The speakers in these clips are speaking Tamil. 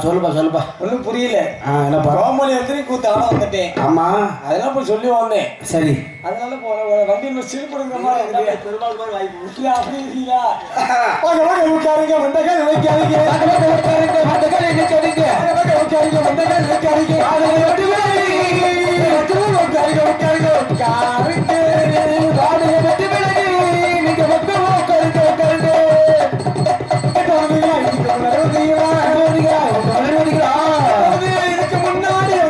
சொல்லுப்பா ஒன்றும் புரியல. என்னப்பா ரோமலி வந்து கூத்து ஆட வந்துட்டேன். ஆமா அதெல்லாம் போய் சொல்லி வந்தேன். சரி அதனால வண்டி சிரிப்பு எடுக்கிற மாதிரி இருக்கு. பெருமாள் மாதிரி வாய்ப்பு அப்படி இருக்கீங்களா? உட்காருங்க வந்தகள் வைக்காதீங்க வந்தகள் நினைக்காதீங்க உட்காருங்க வந்தகள் நினைக்காதீங்க உட்காருங்க உட்காருங்க உட்காருங்க வாடகை வெட்டி விலகி நீங்க மக்கள் உட்காருங்க உட்காருங்க இதுக்கு முன்னாடி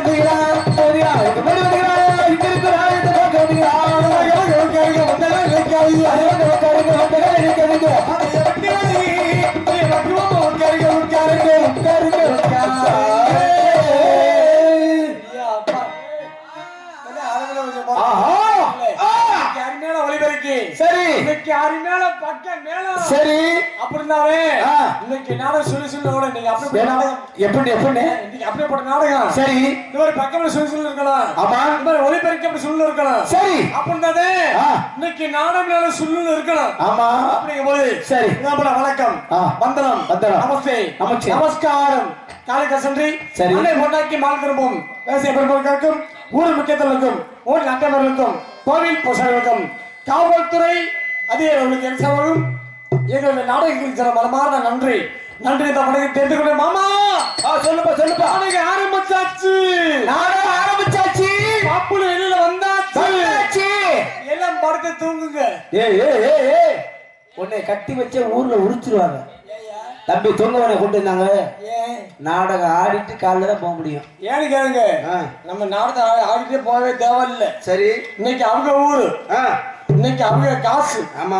சரி இன்னைக்கு அருமையான பக்கம் மேல சரி அப்படின்னாவே இன்னைக்கு நாடகம் சொல்லி நீங்க அப்படி நாடகம் எப்படி இன்னைக்கு அப்படியே போட்ட நாடகம் சரி இந்த மாதிரி பக்கம் சொல்லி இருக்கலாம் ஆமா இந்த மாதிரி ஒளிபெருக்கி அப்படி சொல்லி இருக்கலாம் சரி அப்படின்னாவே இன்னைக்கு நாடகம் சொல்லி இருக்கலாம் ஆமா அப்படிங்கும் போது சரி வணக்கம் வந்தனம் நமஸ்தே நமஸ்காரம் காலை சென்று அன்னை பொன்னாக்கி மால் திரும்பும் பேசிய பெருமக்களுக்கும் ஊர் முக்கியத்தவர்களுக்கும் ஊர் நட்டவர்களுக்கும் கோவில் பூசாரிகளுக்கும் காவல்துறை அதிகாரிகளுக்கு எரிசவரும் எங்களுடைய நாடகங்களுக்கு சில மனமார்ந்த நன்றி இந்த படத்தை தெரிந்து கொள்ள மாமா சொல்லுப்பா நாடகம் ஆரம்பிச்சாச்சு பாப்புல வெளியில வந்தாச்சு எல்லாம் படத்தை தூங்குங்க உன்னை கட்டி வச்ச ஊர்ல உரிச்சிருவாங்க தம்பி தூங்கவனை கொண்டு வந்தாங்க நாடகம் ஆடிட்டு காலைல தான் போக முடியும் ஏன்னு கேளுங்க நம்ம நாடகம் ஆடிட்டே போகவே தேவையில்லை சரி இன்னைக்கு அவங்க ஊரு இன்னைக்கு அவங்க காசு ஆமா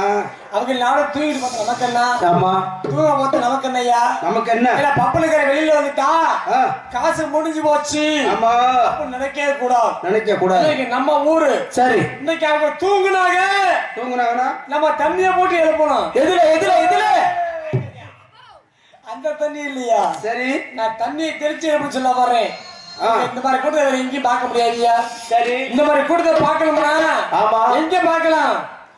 அவங்க நாடகம் தூங்கிட்டு பார்த்தா நமக்கு என்ன ஆமா தூங்க பார்த்து நமக்கு என்னய்யா நமக்கு என்ன பப்பனுக்கிற வெளியில வந்துட்டா காசு முடிஞ்சு போச்சு ஆமா அப்ப நினைக்க கூடாது இன்னைக்கு நம்ம ஊரு சரி இன்னைக்கு அவங்க தூங்குனாங்கன்னா நம்ம தண்ணிய போட்டு எழுப்பணும் எதுல அந்த தண்ணி இல்லையா சரி நான் தண்ணியை தெரிச்சு எப்படி சொல்ல வர்றேன் இந்த மாதிரி கூட்டத்தை எங்கேயும் பார்க்க முடியாதுயா சரி இந்த மாதிரி கூட்டத்தை பார்க்கணும்னா ஆமா எங்க பார்க்கலாம்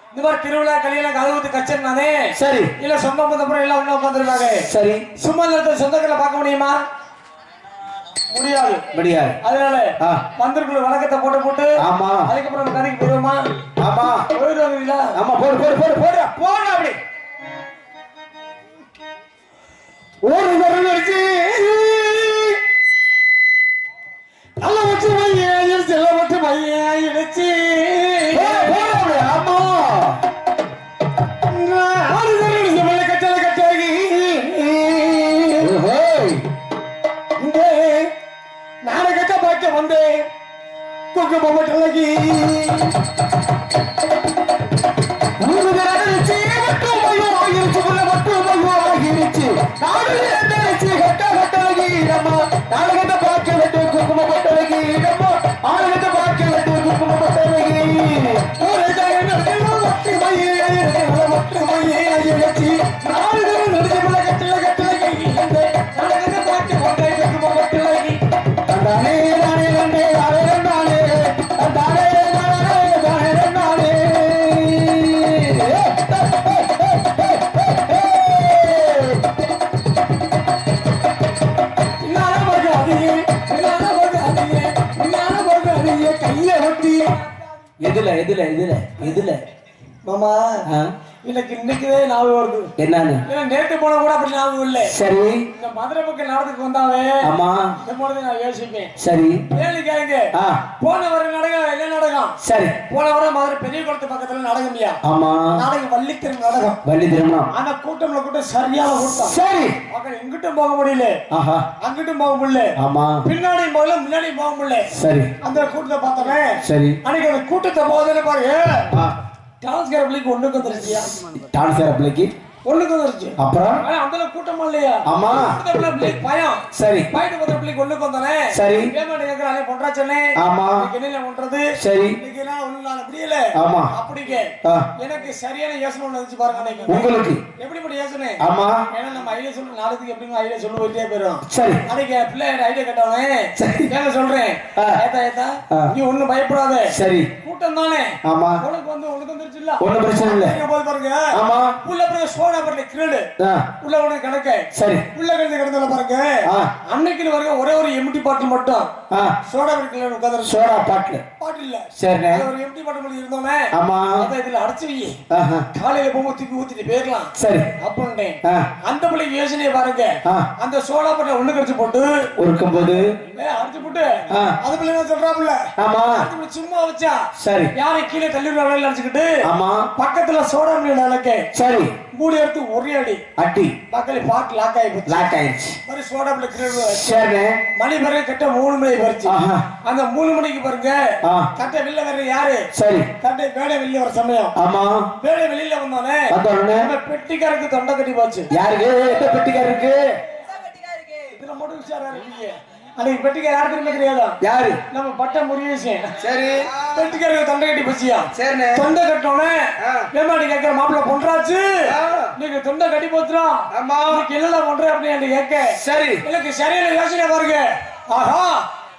இந்த மாதிரி திருவிழா கல்யாணம் கதவுத்து கச்சேரினானே சரி இல்ல சொந்த பந்தப்புறம் எல்லாம் ஒண்ணா உட்காந்துருக்காங்க சரி சும்மா நேரத்தில் சொந்தக்களை பார்க்க முடியுமா முடியாது அதனால மந்திரக்குள்ள வழக்கத்தை போட்டு ஆமா அதுக்கப்புறம் கதைக்கு போயிடுவோமா ஆமா போயிடுவாங்க ஆமா போடு அப்படி ஒரு வருச்சு நல்ல வச்சு மையம் செல்ல வச்சு மையம் இணைச்சு ஆமா கட்டாகி இந்த நாடகத்தை பார்க்க வந்தேன் கொக்கு பொம்மட்டலகி நாடகத்தை பார்க்க வேண்டும் குங்கும பட்டழகி ஆடகத்தை பார்க்க வேண்டும் குங்கும பட்டழகி நாடகத்தை பார்க்க கொண்டே குங்கும பட்டழகி தானே எதுல மாமா எனக்கு இன்னைக்குதே ஞாபகம் வருது என்னன்னு நேற்று போன கூட அப்படி ஞாபகம் இல்லை சரி இந்த மதுரை பக்கம் நாடகத்துக்கு வந்தாவே ஆமா இந்த போனதை நான் யோசிப்பேன் சரி கேளுங்க போன வர நாடகம் என்ன நாடகம் சரி போன வர மதுரை பெரிய குளத்து பக்கத்துல நாடகம்யா ஆமா நாடகம் வள்ளித்திருமணம் ஆனா கூட்டம் சரியான கூட்டம் சரி மக்கள் எங்கிட்டும் போக முடியல அங்கிட்டும் போக முடியல ஆமா பின்னாடியும் போகல முன்னாடியும் போக முடியல சரி அந்த கூட்டத்தை பார்த்தவன் சரி அன்னைக்கு அந்த கூட்டத்தை போதல பாருங்க டான்ஸ்கார பிள்ளைக்கு ஒண்ணுக்கு வந்துருச்சியா டான்ஸ்கார பிள்ளைக்கு ஒண்ணுக்கு வந்துருச்சு அப்புறம் அந்த கூட்டமா இல்லையா ஆமா பயம் சரி பையன் பத்திர பிள்ளைக்கு ஒண்ணுக்கு வந்தானே சரி பேமெண்ட் கேட்கறானே பொன்றாச்சனே ஆமா என்ன பண்றது சரி இன்னைக்கு எல்லாம் ஒண்ணு முடியல ஆமா அப்படிங்க எனக்கு சரியான யோசனை ஒண்ணு வந்துச்சு பாருங்க உங்களுக்கு எப்படி யோசனை ஆமா ஏன்னா நம்ம ஐடியா சொல்ற நாளைக்கு எப்படி ஐடியா சொல்ல போயிட்டே போயிடும் சரி அன்னைக்கு பிள்ளை ஐடியா கேட்டவனே சரி நான் சொல்றேன் ஏதா நீ ஒண்ணும் பயப்படாத சரி கூட்டம் தானே ஆமா உனக்கு வந்துருச்சு இல்ல ஒண்ணும் பிரச்சனை இல்ல போய் பாருங்க ஆமா புள்ள அப்புறம் சோடா பட்டல கிரேடு உள்ள ஒரு கணக்கு சரி உள்ள கணக்கு கிடந்தல பாருங்க அன்னைக்கு வரைக்கும் ஒரே ஒரு எம்டி பாட்டில் மட்டும் சோடா பட்டல உட்கார்ந்து சோடா பாட்டில் இல்ல சரி ஒரு எம்டி பாட்டில் மட்டும் இருந்தோமே ஆமா அத இதுல அடைச்சு வை காலையில போய் தூக்கி ஊத்திட்டு போயிரலாம் சரி அப்படினே அந்த புள்ளி யோசனையை பாருங்க அந்த சோடா பட்டல ஒண்ணு கடிச்சு போட்டு ஒருக்கும்போது அடிச்சு போட்டு அது புள்ளி என்ன சொல்றாப்ல ஆமா அது சும்மா வச்சா சரி யாரை கீழே தள்ளி விடுறாங்க நினைச்சிட்டு ஆமா பக்கத்துல சோடா மீன் அலக்கே சரி மூடி எடுத்து ஒரே அடி பக்கத்துல பாட் லாக் ஆயிடுச்சு மாதிரி சோடா மீன் கிரேடு சரி மணி பாருங்க கட்ட 3 மணி வரைச்சு அந்த 3 மணிக்கு பாருங்க கட்ட வெளில வர யாரு சரி கட்ட வேலை வெளில வர சமயம் ஆமா வேலை வெளியில வந்தானே நம்ம பெட்டிக்காரருக்கு தொண்டை கட்டி போச்சு யாருக்கு எந்த பெட்டிக்காரருக்கு இதுல மட்டும் விசாரா இருக்கீங்க அன்னைக்கு பெட்டிக்கார யாரு தெரியுமா தெரியாதா யாரு நம்ம பட்ட முருகேசன் சரி பெட்டிக்காரருக்கு தொண்டை கட்டி போச்சியா சரி தொண்டை கட்டோனே ஏமாடி கேட்கிற மாப்பிள்ள பொன்றாச்சு நீங்க தொண்டை கட்டி போச்சுரா ஆமா நீங்க என்னெல்லாம் பண்ற அப்படின்னு கேட்க சரி எனக்கு சரியான யோசனை பாருங்க ஆஹா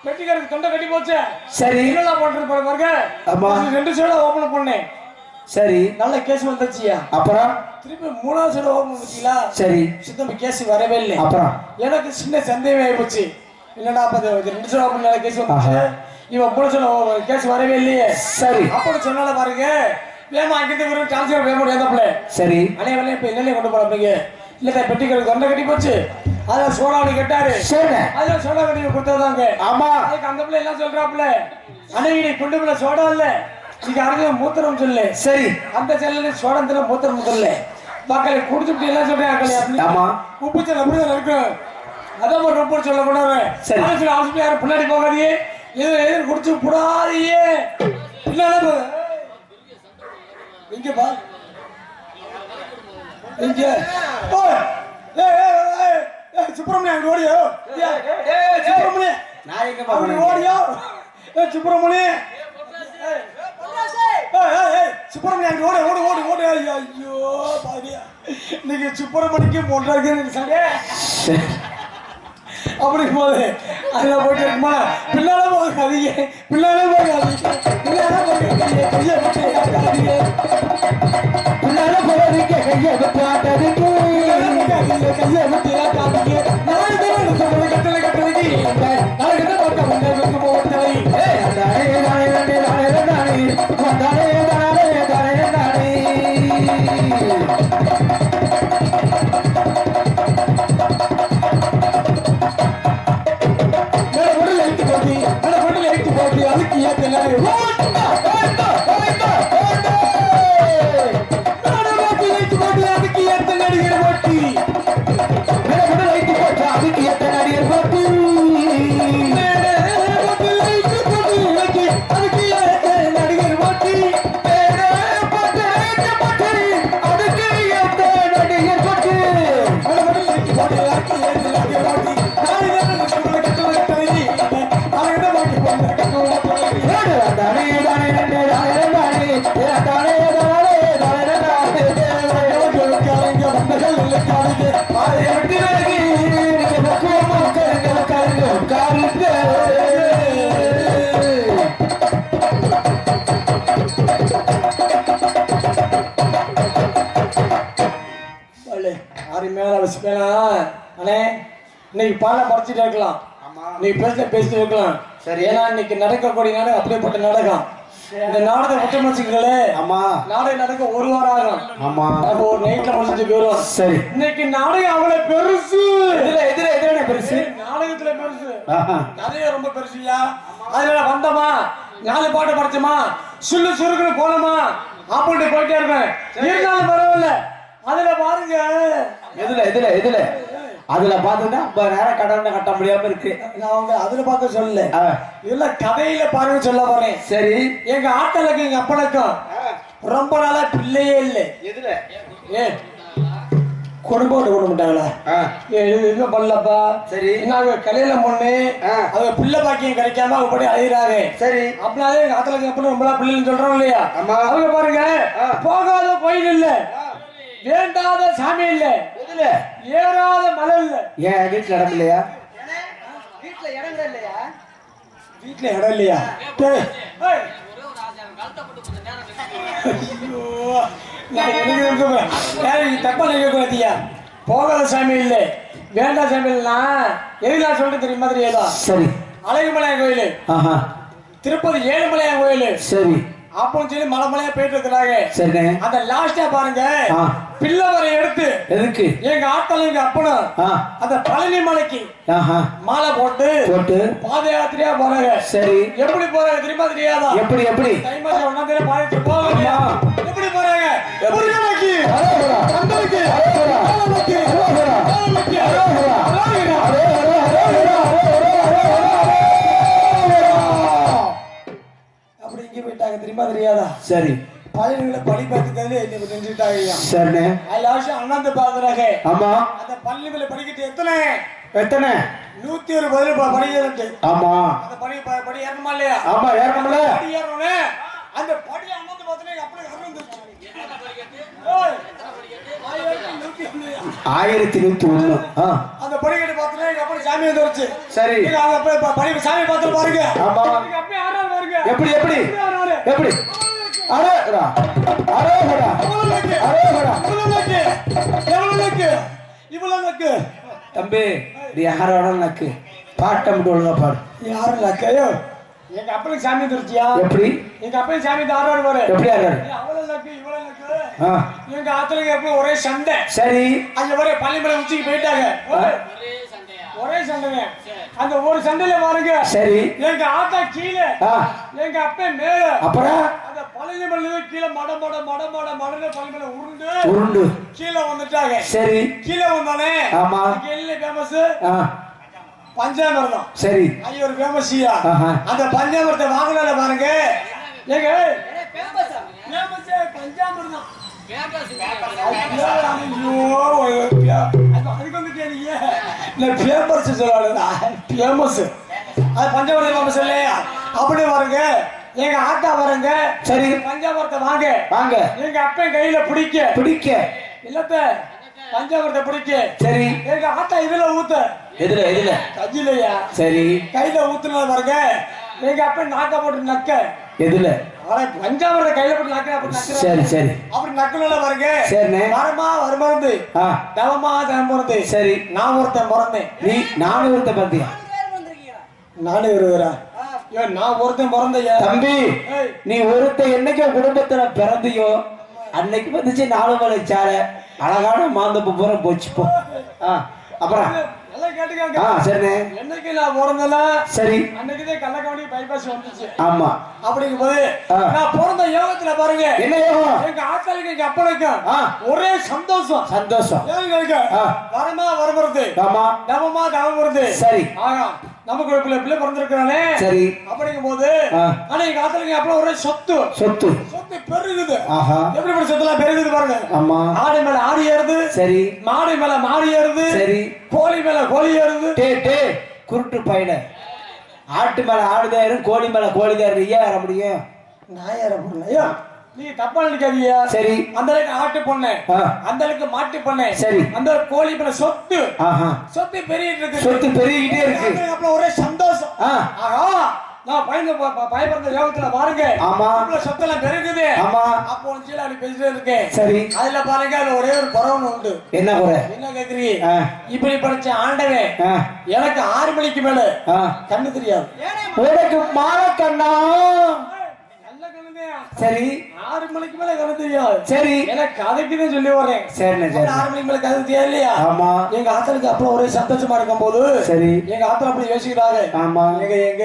பெட்டிக்காரருக்கு தொண்டை கட்டி போச்சு சரி என்னெல்லாம் பண்றது பாருங்க ஆமா 2 சைடு ஓபன் பண்ணேன் சரி நல்ல கேஸ் வந்துச்சியா அப்புறம் திருப்பி 3வது சைடு ஓபன் பண்ணிட்டீங்களா சரி சுத்தமா கேஸ் வரவே இல்லை அப்புறம் எனக்கு சின்ன சந்தேகம் ஆயிடுச்சு என்னடா அப்ப 2 சைடு ஓபன் நல்ல கேஸ் வந்துச்சு இவன் 3 சைடு கேஸ் வரவே இல்லையே சரி அப்படி சொன்னால பாருங்க வேமா அங்கிட்டு ஒரு ட்ரான்ஸ்ஃபர் வேமா ஏதப்பல சரி அண்ணே வரல இப்ப என்னலே கொண்டு போறீங்க இல்ல பெட்டிக்காரருக்கு தொண்டை கட்டி போச்சு அத சோடாவடி கேட்டாரு சரி அத சோடா கட்டி கொடுத்ததாங்க ஆமா அதுக்கு அந்த பிள்ளை எல்லாம் சொல்றாப்ல அன்னைக்கு கொண்டு போல சோடா இல்ல நீங்க அருகே மூத்திரம் சொல்லு சரி அந்த செல்ல சோடந்திர மூத்திரம் சொல்லு மக்களே குடிச்சுட்டு எல்லாம் சொல்றாங்க ஆமா உப்பு செல்ல அப்படிதான் இருக்கு அதான் ஒரு ரொம்ப சொல்ல போனாரு சரி ஆஸ்பத்திரி பின்னாடி போகாதீங்க எது குடிச்சு புடாதீங்க பின்னால இங்க பா இங்க சுப்பிரமணியம் ஓடியோ சுப்பிரமணியம் நான் எங்க பாக்க ஓடியோ சுப்பிரமணியம் சுப்பிரமணியம் ஓடி ஓடி ஓடி ஓடி ஐயோ பாரியா நீங்க சுப்பிரமணிக்கு போன்றாங்க அப்படி போது அதுல போயிட்டு இருக்குமா பின்னால போகாதீங்க பின்னால போகாதீங்க பின்னால போகாதீங்க கையை விட்டு பின்னால போகாதீங்க கையை விட்டு ஆட்டாதீங்க கையை விட்டு ஆட்டாதீங்க நான் சொல்றேன் கட்டளை கட்டளைக்கு நாளை கிட்ட பார்க்க வந்து போட்டாய் அதுக்கு ஏற்ற நடிகர் போட்டி அதுக்கு ஏற்ற நடிகர் போட்டி இன்னைக்கு பாலை பறிச்சுட்டு இருக்கலாம் நீங்க பேசிட்டு இருக்கலாம் சரி ஏன்னா இன்னைக்கு நடக்கக்கூடிய நாடகம் அப்படியேப்பட்ட நாடகம் இந்த நாடகம் மட்டும் வச்சுக்கலே ஆமா நாடகம் நடக்க 1 வாரம் ஆகும் ஆமா அப்போ ஒரு நைட்ல முடிச்சுட்டு போயிடும் சரி இன்னைக்கு நாடகம் அவ்வளவு பெருசு எதிர பெருசு நாடகத்துல பெருசு கதையே ரொம்ப பெருசுயா அதுல வந்தமா 4 பாட்டு படிச்சோமா சுருக்குன்னு போனோமா அப்படின்ட்டு போயிட்டே இருப்பேன் இருந்தாலும் பரவாயில்ல அதுல பாருங்க எதுல அதுல பாத்துட்டா நேரம் கடன் கட்ட முடியாம இருக்கு நான் அவங்க அதுல பார்க்க சொல்லல இல்ல கதையில பாருங்க சொல்ல போறேன் சரி எங்க ஆட்டலுக்கு எங்க அப்பனுக்கும் ரொம்ப நாளா பிள்ளையே இல்ல எதுல குடும்பம் கொடுக்க மாட்டாங்களா எதுவுமே பண்ணலப்பா சரி நாங்க கல்யாணம் பண்ணு அவங்க பிள்ளை பாக்கியம் கிடைக்காம அவங்க படி அழிகிறாங்க சரி அப்படின்னாலே எங்க ஆட்டலுக்கு அப்பனும் ரொம்ப பிள்ளைன்னு சொல்றோம் இல்லையா அவங்க பாருங்க போகாத கோயில் இல்ல வேண்டாத சாமி இல்ல ஏறாத மலை இல்ல ஏன் வீட்டுல இடம் இல்லையா வீட்டுல இடம் இல்லையா வீட்டுல இடம் இல்லையா நீ தப்பா நினைக்கக்கூடாதியா. போகாத சாமி இல்லை, வேண்டாம் சாமி இல்லைன்னா எதுலாம் சொல்லிட்டு தெரியுமா தெரியாதா? சரி. அழகுமலையான் கோயில், திருப்பதி ஏழுமலையான் கோயில், சரி அப்படின்னு சொல்லி மலை மலையா போயிட்டு இருக்கிறாங்க. சரி. அந்த லாஸ்டா பாருங்க, பிள்ளவரை எடுத்து எதுக்கு எங்க ஆத்தால எங்க அப்பனும் அந்த பழனி மலைக்கு மாலை போட்டு போட்டு பாத யாத்திரையா போறாங்க. சரி. எப்படி போறாங்க தெரியுமா தெரியாதா? எப்படி எப்படி தை மாசம் 1ஆம் தேதி பாதிச்சு போவாங்க. எப்படி போறாங்க? முருகனுக்கு சந்தனுக்கு அப்படி இங்க போயிட்டாங்க தெரியுமா தெரியாதா? சரி. பழனியில பழி பார்த்துக்காது இன்னைக்கு செஞ்சுட்டாங்க. சரி. லாஸ்ட் அண்ணாந்து பாக்குறாங்க. ஆமா. அந்த பழனியில படிக்கிட்டு எத்தனை எத்தனை 101 பதில் படிக்கிறது. ஆமா. அந்த படி படி ஏறணுமா இல்லையா? ஆமா ஏறணும்ல. படி ஏறணும்னே அந்த படி அண்ணாந்து பார்த்தனே அப்படியே அருந்துச்சு. ஓய் 1101. அந்த படிக்கட்டு பார்த்தனே அப்படியே சாமி வந்துருச்சு. சரி. நீங்க அங்க போய் படி சாமி பார்த்து பாருங்க. ஆமா. நீங்க அப்படியே ஆறாவது பாருங்க. எப்படி எப்படி எப்படி அரேடா அரேடா அரேடா இவ்வளவு தம்பி யாரோட நக்கு பாட்டம் ஒழுங்கா பாடு. யாரு நக்கையோ? எங்க அப்பனுக்கு சாமி வந்துருச்சியா? எப்படி எங்க அப்பனுக்கு சாமி ஆறாவது பாரு. எப்படி ஆறாரு? அவ்வளவு நக்கு இவ்வளவு நக்கு. எங்க ஆத்துல எப்ப ஒரே சண்டை. சரி. அங்க வர பள்ளிமலை உச்சிக்கு போயிட்டாங்க. ஒரே சண்டைங்க. அந்த ஒரு சண்டையில பாருங்க. சரி. எங்க ஆத்தா கீழே, எங்க அப்பா மேல. அப்புறம் அந்த பழனிமலை கீழே மட மட மட மட மடல பழனிமலை உருண்டு உருண்டு கீழே வந்துட்டாங்க. சரி. கீழே வந்தானே. ஆமா. எல்ல ஃபேமஸ் பஞ்சாமிர்தம். சரி. அது ஒரு ஃபேமஸ்யா. அந்த பஞ்சாமிர்தத்தை வாங்குனால பாருங்க. ஏங்க ஃபேமஸ் பஞ்சாமிர்தம். அப்படி வருங்க எங்க ஆத்தா வருங்க. சரி. பஞ்சாமிரத்தை வாங்க வாங்க எங்க அப்பா கையில பிடிக்க பிடிக்க இல்லத்த பஞ்சாமிரத்தை பிடிக்க. சரி. எங்க ஆத்தா இதுல ஊத்த எதுல எதுல கஜிலையா. சரி. கையில ஊத்துனால பாருங்க எங்க அப்பா நாக்க போட்டு நக்க எதுல பஞ்சாமிரத கையில போட்டு நக்க அப்படி நக்க. சரி சரி. அப்படி நக்கல பாருங்க. சரி. வரமா வருமருந்து தவமா தவமருந்து. சரி. நான் ஒருத்தன் பிறந்தேன். நீ நானே ஒருத்தன் பிறந்தியா? நானே ஒருவரா? நான் ஒருத்தன் பிறந்தையா? தம்பி நீ ஒருத்தன் என்னைக்கு குடும்பத்துல பிறந்தியோ அன்னைக்கு வந்துச்சு 4 மலை சார அழகான மாந்தப்பு பூரா போச்சு போ. அப்புறம் என்னைக்கு நான் பிறந்தல. சரி. அன்னைக்குதான் கள்ளக்காவடி பைபாஸ் வந்துச்சு. ஆமா. அப்படிங்கும் போது நான் பிறந்த யோகத்துல பாருங்க என்ன யோகம்? எங்க ஆத்தாளுக்கு எங்க அப்பனுக்கு ஒரே சந்தோஷம் சந்தோஷம். வரமா வரமருது. ஆமா. தவமா தவம் வருது. சரி. ஆகா நமக்கு ஒரு பிள்ளை பிறந்திருக்கானே. சரி. அப்படிங்கும் போது ஆனா எங்க ஆத்தாளுக்கு அப்பா ஒரே சொத்து சொத்து சொத்து பெருகுது. ஆஹா. எப்படி சொத்துலாம் பெருகுது பாருங்க. ஆமா. ஆடு மேல ஆடி ஏறுது. சரி. மாடு மேல மாடி ஏறுது. சரி. கோழி மேல கோழி ஏறுது. டே டே குருட்டு பையன ஆட்டு மேல ஆடுதாயிரும் கோழி மேல கோழிதாயிரும் ஏன் ஏற முடியும்? நான் ஏற முடியல. நீ தப்பா நினைக்காதீங்க. சரி. அந்த அளவுக்கு ஆட்டு பொண்ணு அந்த அளவுக்கு மாட்டு பொண்ணு. சரி. அந்த கோழி மேல சொத்து சொத்து பெருகிட்டு இருக்கு. சொத்து பெருகிட்டே இருக்கு. அப்புறம் ஒரே சந்தோஷம். ஆஹா நான் பயப்படுற யோகத்துல பாருங்க. ஆமா. சொத்தெல்லாம் பெருகுது. ஆமா. அப்போ அப்படி பேசிட்டே இருக்கேன். சரி. அதுல பாருங்க அதுல ஒரே ஒரு குறவன் உண்டு. என்ன குறை? என்ன கேக்குறீங்க? இப்படி படிச்ச ஆண்டவன் எனக்கு 6 மணிக்கு மேல கண்ணு தெரியாது. உனக்கு மாலை கண்ணா? சரி. 6 மணிக்கு மேல கண்ணு தெரியாது. சரி. எனக்கு கதைக்குதான் சொல்லி வரேன். சரி. 6 மணிக்கு மேல கதை தெரியாது இல்லையா? ஆமா. எங்க ஆத்தலுக்கு அப்புறம் ஒரே சந்தோஷமா இருக்கும் போது சரி எங்க ஆத்தல அப்படி யோசிக்கிறாங்க. ஆமா. எங்க எங்க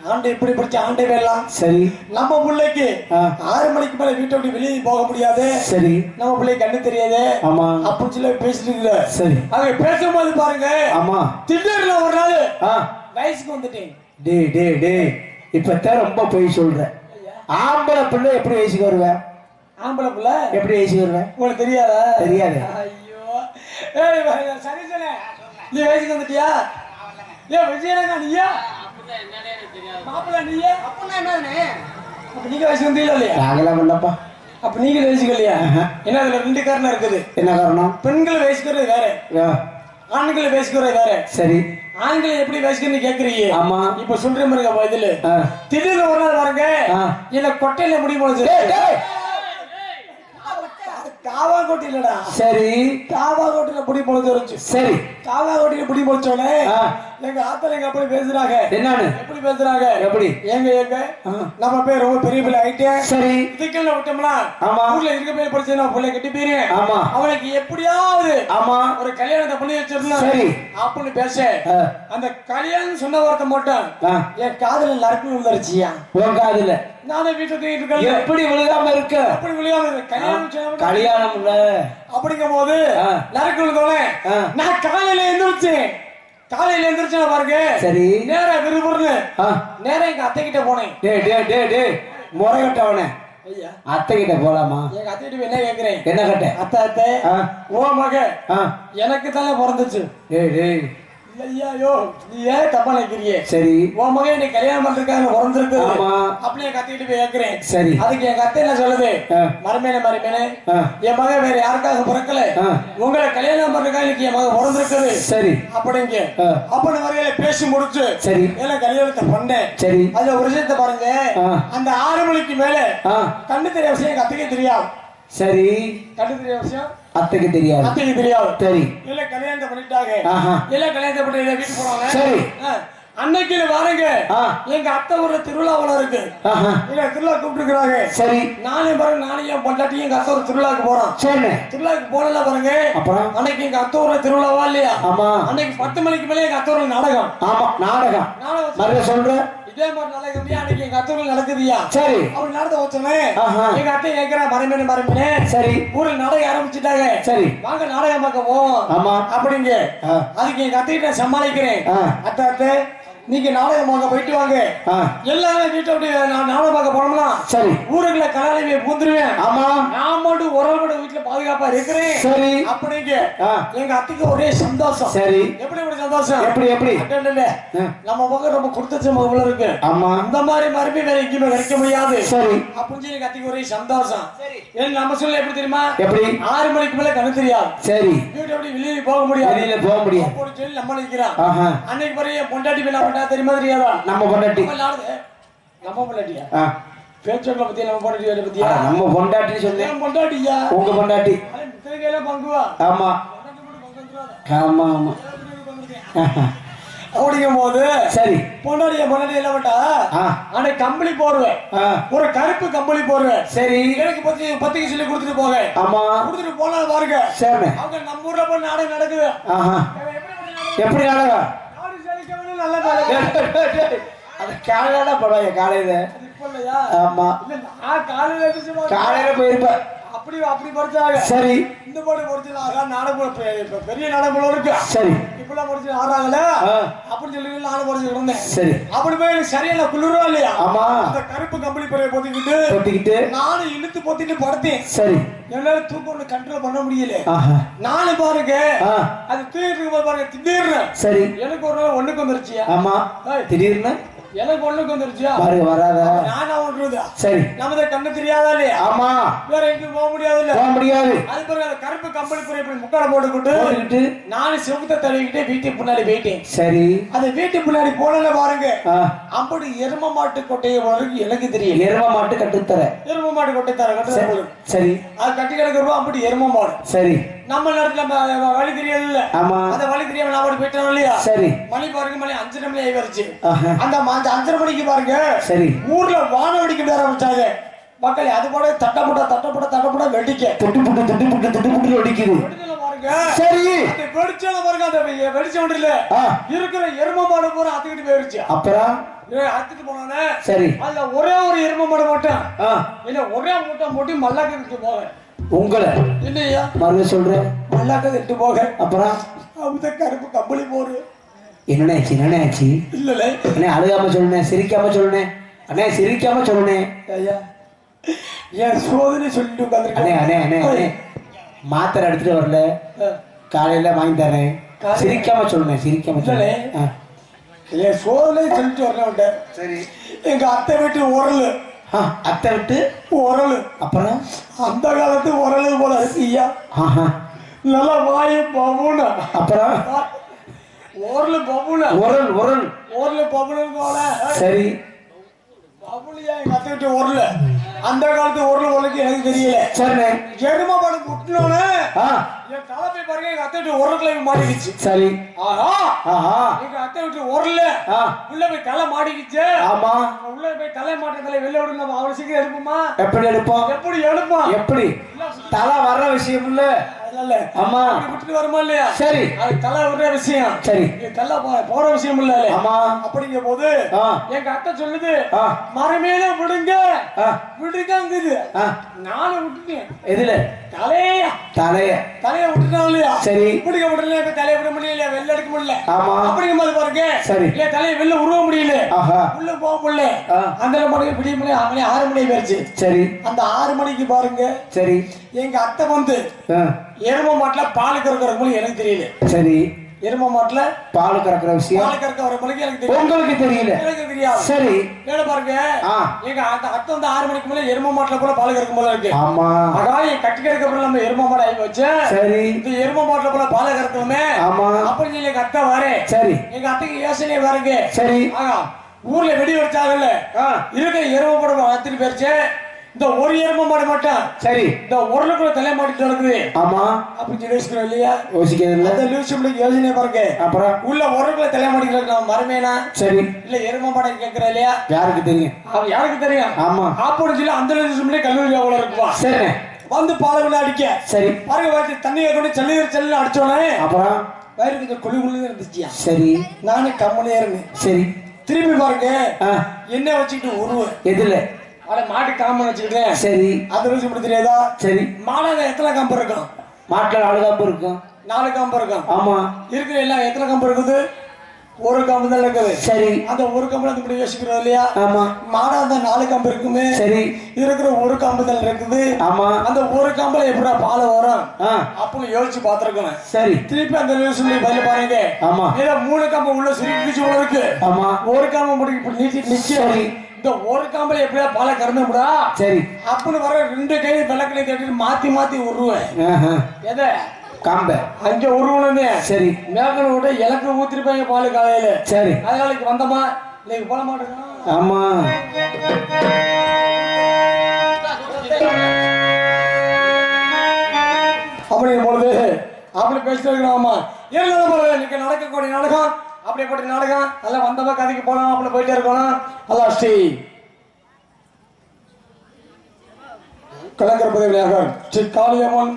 ஆண்டு இப்படி படிச்ச ஆண்டவே எல்லாம் சரி நம்ம பிள்ளைக்கு 6 மணிக்கு மேல வீட்டை விட்டு வெளியே போக முடியாது. சரி. நம்ம பிள்ளைக்கு கண்ணு தெரியாது. ஆமா. அப்படி சொல்லி பேசிட்டு இருக்க. சரி. அவங்க பேசும்போது பாருங்க. ஆமா. திடீர்னு ஒரு நாள் வயசுக்கு வந்துட்டேன். டே டே டே இப்பதான் ரொம்ப போய் சொல்ற. ஆம்பளை பிள்ளை எப்படி வயசுக்கு வருவேன்? ஆம்பளை பிள்ளை எப்படி வயசுக்கு வருவேன்? உங்களுக்கு தெரியாதா? தெரியாது. ஐயோ சரி சரி நீ வயசுக்கு வந்துட்டியா? ஏன் விஜயரங்கா நீயா? மாப்பிள்ள நீயா? அப்பனா என்னதுனே? அப்ப நீங்க வயசுக்கு வந்தீங்களா இல்லையா? நாங்களாம் இல்லப்பா. அப்ப நீங்க வயசுக்கு இல்லையா? என்ன அதுல 2 காரணம் இருக்குது. என்ன காரணம்? பெண்கள் வயசுக்கு வேற ஆண்கள் வயசுக்கு வேற. சரி. ஆண்கள் எப்படி வயசுக்குன்னு கேக்குறீங்க? ஆமா. இப்ப சொல்ற மாதிரி பதில் திடீர்னு ஒரு நாள் பாருங்க இல்ல கொட்டையில முடி போச்சு. காவாக்கோட்டை இல்லடா. சரி காவாக்கோட்டையில புடி பொழுது இருந்துச்சு. சரி காவாக்கோட்டையில புடி பொழிச்சோடனே எங்க ஆத்தல எங்க அப்படி பேசுறாங்க. என்னன்னு எப்படி பேசுறாங்க? எப்படி? எங்க நம்ம பேர் ரொம்ப பெரிய பிள்ளை ஆயிட்டே. சரி இதுக்கெல்லாம் விட்டோம்னா ஆமா ஊர்ல இருக்க பேர் படிச்சா பிள்ளை கட்டி போயிரு. ஆமா அவனுக்கு எப்படியாவது ஆமா ஒரு கல்யாணத்தை பண்ணி வச்சிடலாம். சரி அப்படின்னு பேச அந்த கல்யாணம் சொன்ன வார்த்தை மட்டும் என் காதுல நறுக்கு விழுந்துருச்சியா. உன் காதுல நானே வீட்டுல தூக்கிட்டு இருக்கேன். எப்படி விழுகாம இருக்க? அப்படி விழுகாம இருக்கு. கல்யாணம் இல்ல அப்படிங்கும் போது நறுக்கு விழுந்தோடனே நான் காலையில எந்திரிச்சேன். காலையில எந்திரிச்சு பாருங்க. சரி நேரா விரும்புறது நேரா எங்க அத்தை கிட்ட போனேன். முறை கட்டவனே அத்தை கிட்ட போலாமா? எங்க அத்தை கிட்ட என்ன கேக்குறேன்? என்ன கட்ட? அத்தை ஓ மக எனக்கு தானே பிறந்துச்சு. ஐயோ நீ ஏன் தப்பா நினைக்கிறிய? சரி உன் மகன் இன்னைக்கு கல்யாணம் பண்றதுக்காக பிறந்திருக்கு. அப்படியே கத்திட்டு போய் கேக்குறேன். சரி அதுக்கு எங்க அத்தை என்ன சொல்லுது? மருமேனே என் மகன் வேற யாருக்காக பிறக்கல, உங்களை கல்யாணம் பண்றதுக்காக இன்னைக்கு என் மகன் பிறந்திருக்குது. சரி அப்படிங்க அப்படி வரையில பேசி முடிச்சு சரி எல்லாம் கல்யாணத்தை பண்ணேன். சரி அதுல ஒரு விஷயத்தை பாருங்க. அந்த 6 மணிக்கு மேல கண்ணு தெரிய விஷயம் எங்க அத்தைக்கு தெரியாது. சரி கண்ணு தெரிய விஷயம் அத்தைக்கு தெரியாது. அத்தைக்கு தெரியாது. சரி இல்ல கல்யாணத்தை பண்ணிட்டாங்க. இல்ல கல்யாணத்தை பண்ணி வீட்டுக்கு போறாங்க. சரி அன்னைக்கு வாருங்க எங்க அத்தை ஒரு திருவிழாவில் இருக்கு. இல்ல திருவிழா கூப்பிட்டுருக்காங்க. சரி நானே பாருங்க நானே என் பொண்டாட்டி எங்க அத்தை ஒரு திருவிழாக்கு போறோம். சரி திருவிழாக்கு போனல பாருங்க. அப்புறம் அன்னைக்கு எங்க அத்தை ஒரு திருவிழாவா இல்லையா? ஆமா அன்னைக்கு 10 மணிக்கு மேல எங்க அத்தை ஒரு நாடகம். ஆமா நாடகம் நாடகம் சொல்றேன். இதே மாதிரி நாடகம் அன்னைக்கு எங்க அத்தை நடக்குதுயா. சரி அவர் நாடகம் வச்சோன்னே எங்க அத்தை கேட்கிறா மரமேனே சரி ஊரில் நாடகம் ஆரம்பிச்சுட்டாங்க. சரி வாங்க நாடகம் பார்க்க போவோம். ஆமா அப்படிங்க அதுக்கு எங்க அத்தை கிட்ட சமாளிக்கிறேன். அத்தை நீங்க நாடகம் பார்க்க போயிட்டு வாங்க. எல்லாரும் வீட்டை விட்டு நாடகம் பார்க்க போனோம்னா சரி ஊருக்குள்ள கலாலய பூந்துருவேன். ஆமா நான் மட்டும் ஒரு வீட்டுல பாதுகாப்பா இருக்கிறேன். சரி அப்படிங்க எங்க அத்தைக்கு ஒரே சந்தோஷம். சரி எப்படி ஒரு சந்தோஷம்? எப்படி எப்படி நம்ம பக்கம் ரொம்ப கொடுத்த முகம் இருக்கு. ஆமா இந்த மாதிரி மறுபடியும் வேற எங்கேயுமே கிடைக்க முடியாது. சரி அப்படின்னு சொல்லி எங்க அத்தைக்கு ஒரே சந்தோஷம். சரி நம்ம சொல்ல எப்படி தெரியுமா? எப்படி 6 மணிக்கு மேல கண்ணு தெரியாது. சரி வீட்டை எப்படி வெளியே போக முடியாது. வெளியில போக முடியாது அப்படின்னு சொல்லி நம்ம நினைக்கிறோம். அன்னைக்கு பாரு பொண்டாட்டி என்ன தெரியுமா தெரியாதா? நம்ம பொண்டாட்டி நம்ம பொண்டாட்டியா பேச்சோட பத்தி நம்ம பொண்டாட்டி பத்தியா? நம்ம பொண்டாட்டி சொல்ல பொண்டாட்டியா உங்க பொண்டாட்டி பங்குவா. ஆமா ஆமா ஆமா அப்படிங்கும் போது சரி பொண்டாட்டிய பொண்டாட்டி எல்லாம் விட்டா அன்னைக்கு கம்பளி போடுவேன். ஒரு கருப்பு கம்பளி போடுவேன். சரி எனக்கு பத்திக்கு சொல்லி கொடுத்துட்டு போக. ஆமா கொடுத்துட்டு போனா பாருங்க. சரி அவங்க நம்ம ஊர்ல போய் நாடகம் நடக்குது. எப்படி நாடகம்? காலையில படம் காலையில ஆமா காலையில போயிருப்பேன். அப்படி அப்படி படிச்சாங்க. சரி இந்த பாடு படிச்சு நாடகம் பெரிய நாடகம் இருக்கு. சரி இப்பெல்லாம் படிச்சு ஆறாங்கல்ல அப்படின்னு சொல்லி நானும் படிச்சு இருந்தேன். சரி அப்படி போய் சரியான குளிரா இல்லையா? ஆமா அந்த கருப்பு கம்பளி பறைய போத்திக்கிட்டு நானும் இழுத்து போத்திட்டு படுத்தேன். சரி என்னால தூக்கம் கண்ட்ரோல் பண்ண முடியல. நானும் பாருங்க அது தூக்கிட்டு இருக்கும் பாருங்க திடீர்னு சரி எனக்கு ஒரு நாள் ஒண்ணுக்கு வந்துருச்சியா. ஆமா திடீர்னு எனக்கு ஒண்ணுக்கு வந்துருச்சியா பாருங்க வராத நானா ஓடுறதா. சரி நமது கண்ணு தெரியாதா இல்லையா? ஆமா வேற எங்கேயும் போக முடியாது இல்ல போக முடியாது. அது பிறகு கருப்பு கம்பளி பறை இப்படி முக்கால போட்டுக்கிட்டு நானும் செவுத்த தடவிக்கிட்டே வீட்டுக்கு முன்னாடி போயிட்டேன். சரி அது வீட்டுக்கு முன்னாடி போனல பாருங்க அப்படி எரும மாட்டு கொட்டையை வரைக்கும் எனக்கு தெரியும். எரும மாட்டு கட்டுத்தர எரும மாட்டு கொட்டை தர சரி அது கட்டி கிடக்கிறோம். அப்படி எரும மாடு சரி நம்ம நேரத்துல வழி தெரியாது இல்ல. ஆமா அந்த வழி தெரியாம நான் ஓடி போயிட்டோம் இல்லையா? சரி மணி பாருங்க மணி 5:30 மணி ஆயிடுச்சு. அந்த 5:30 மணிக்கு பாருங்க சரி ஊர்ல வான வெடிக்க ஆரம்பிச்சாங்க மக்கள். அது போல தட்டப்பட வெடிக்க தொட்டு வெடிக்குது பாருங்க. சரி வெடிச்சத பாருங்க அந்த வெடிச்ச ஒன்றில இருக்கிற எரும மாடு பூரா அத்துக்கிட்டு போயிருச்சு. அப்புறம் அத்துட்டு போனோன்னே சரி அதுல ஒரே ஒரு எரும மாடு மட்டும் இல்ல ஒரே மூட்டை மூட்டி மல்லாக்கு போவேன். உங்களை இல்லையா மறுபடிய சொல்றேன் மல்லாக்க திட்டு போக. அப்புறம் அவங்க கருப்பு கம்பளி போடு என்னச்சு இல்ல அண்ணே அழுகாம சொல்லுனேன் சிரிக்காம சொல்லுனேன். அண்ணே சிரிக்காம சொல்லுனேன். ஐயா என் சோதனை சொல்லிட்டு உட்காந்துருக்கேன். அண்ணே அண்ணே அண்ணே மாத்திரை எடுத்துட்டு வரல காலையில வாங்கி தரேன். சிரிக்காம சொல்லுனேன் சிரிக்காம சொல்லுனேன். என் சோதனை சொல்லிட்டு வரல. சரி எங்க அத்தை வீட்டு உரல் அத்தை விட்டு உரல். அப்புறம் அந்த காலத்து உரல் போல இருக்கியா நல்லா வாய பவுன. அப்புறம் உரல் பவுன உரல் உரல் உரல் பவுன போல. சரி பவுனியா எங்க அத்தை விட்டு உரல் அந்த காலத்து ஒரு உலக்கு எனக்கு தெரியல. சரி. எருமை மாடு முட்டினோன்னு என் தலைமை பாருங்க எங்க அத்தை வீட்டு உரல மாட்டிக்கிச்சு. சரி. ஆஹா ஆஹா எங்க அத்தை வீட்டு உரல உள்ள போய் தலை மாட்டிக்கிச்சு. ஆமா உள்ள போய் தலை மாட்டத்துல வெளில விட நம்ம அவ்வளவு சீக்கிரம் எடுப்போமா? எப்படி எடுப்போம்? எப்படி எடுப்போம்? எப்படி தலை வர்ற விஷயம் இல்ல. ஆமா விட்டுட்டு வருமா இல்லையா? சரி அது தலை விடுற விஷயம். சரி தலை போற விஷயம் இல்ல. ஆமா அப்படிங்கிற போது எங்க அத்தை சொல்லுது மரமேல விடுங்க விடுங்கங்குது. நானும் விட்டுட்டேன். எதுல? தலையா தலைய விட்டுட்டான் இல்லையா? சரி பிடிக்க முடியல. இப்ப தலையை விட முடியல, வெளில எடுக்க முடியல. ஆமா அப்படிங்கும் போது பாருங்க சரி இல்ல தலையை வெளில உருவ முடியல, உள்ள போக முடியல. அந்த மணிக்கு விடிய மணி 6 மணி போயிருச்சு. சரி அந்த 6 மணிக்கு பாருங்க சரி எங்க அத்தை வந்து எரும மாட்டுல பால் கறக்குற எனக்கு தெரியல. சரி எரும மாட்டுல பால் கறக்குற விஷயம் பால் கறக்க வர மணிக்கு எனக்கு தெரியல. உங்களுக்கு தெரியல? எனக்கு தெரியாது. சரி வேலை பாருங்க எங்க அத்தை வந்து 6 மணிக்கு மேல எரும மாட்டுல கூட பால் கறக்கும் போது இருக்கு. ஆமா அதான் கட்டி கறக்க அப்புறம் நம்ம எரும மாடு ஆகி வச்சு சரி இந்த எரும மாட்டுல கூட பால் கறக்கணுமே. ஆமா அப்படி எங்க அத்தை வாரு. சரி எங்க அத்தைக்கு யோசனை பாருங்க. சரி ஊர்ல வெடி வச்சாங்கல்ல இருக்க எரும மாடு அத்திட்டு போயிருச்சு. இந்த ஒரு எரும மாடு மட்டும் சரி இந்த உரலுக்குள்ள தலை மாட்டிட்டு நடக்குது. ஆமா அப்படி யோசிக்கிறோம் இல்லையா? யோசிக்கிறது அந்த யோசிச்சு யோசனை பாருங்க. அப்புறம் உள்ள உரலுக்குள்ள தலை மாட்டிட்டு நம்ம மரமேனா சரி இல்ல எரும மாடை கேட்கிறோம் இல்லையா? யாருக்கு தெரியும்? யாருக்கு தெரியும்? ஆமா அப்படி சொல்லி அந்த யோசிச்சு கல்லூரி அவ்வளவு இருக்குவா. சரி வந்து பாலை விட அடிக்க சரி பாருங்க வச்சு தண்ணியை கொண்டு செல்லு அடிச்சோடனே அப்புறம் வயிறு கொஞ்சம் கொழுகுள்ள இருந்துச்சியா. சரி நானும் கம்மனே இருந்தேன். சரி திரும்பி பாருங்க என்ன வச்சுக்கிட்டு உருவ எதுல மாட்டு காம்பு வச்சுக்கிட்டேன். சரி அது ருசி எப்படி தெரியாதா? சரி மாடாத எத்தனை காம்பு இருக்கும்? மாட்டுல 4 காம்பு இருக்கும். 4 காம்பு இருக்கும். ஆமா இருக்கிற எல்லாம் எத்தனை காம்பு இருக்குது? ஒரு காம்பு தான் இருக்குது. சரி அந்த ஒரு காம்புல இப்படி யோசிக்கிறோம் இல்லையா? ஆமா மாடா அந்த 4 காம்பு இருக்குமே. சரி இருக்கிற ஒரு காம்பு தான் இருக்குது. ஆமா அந்த ஒரு காம்புல எப்படா பால் வரும் அப்படின்னு யோசிச்சு பாத்துருக்கணும். சரி திருப்பி அந்த யோசனை பதில பாருங்க. ஆமா ஏதோ 3 காம்பு உள்ள சுருக்கி உள்ள இருக்கு. ஆமா ஒரு காம்பு முடிக்க இப்படி நீட்டி நிக்க இந்த ஒரு காம்பல எப்படியா பாலை கறந்துடா. சரி அப்படின்னு வர 2 கை விளக்கணை கட்டிட்டு மாத்தி மாத்தி உருவேன். எதை காம்ப அங்க உருவனே. சரி மேற்கொள்ள விட இலக்கு ஊத்திருப்பாங்க பால் காலையில. சரி அதனால வந்தமா இன்னைக்கு போல மாட்டேங்க. ஆமா அப்படிங்கும் பொழுது அப்படி பேசிட்டு இருக்கிறோம். இன்னைக்கு நடக்கக்கூடிய நாடகம் அப்படிப்பட்ட நாடகம் நல்லா வந்தவ கதைக்கு போனோம். அப்படி போயிட்டே இருக்கணும். அல்லா ஸ்ரீ கலங்கர் பதவியாக ஸ்ரீ காளியம்மன்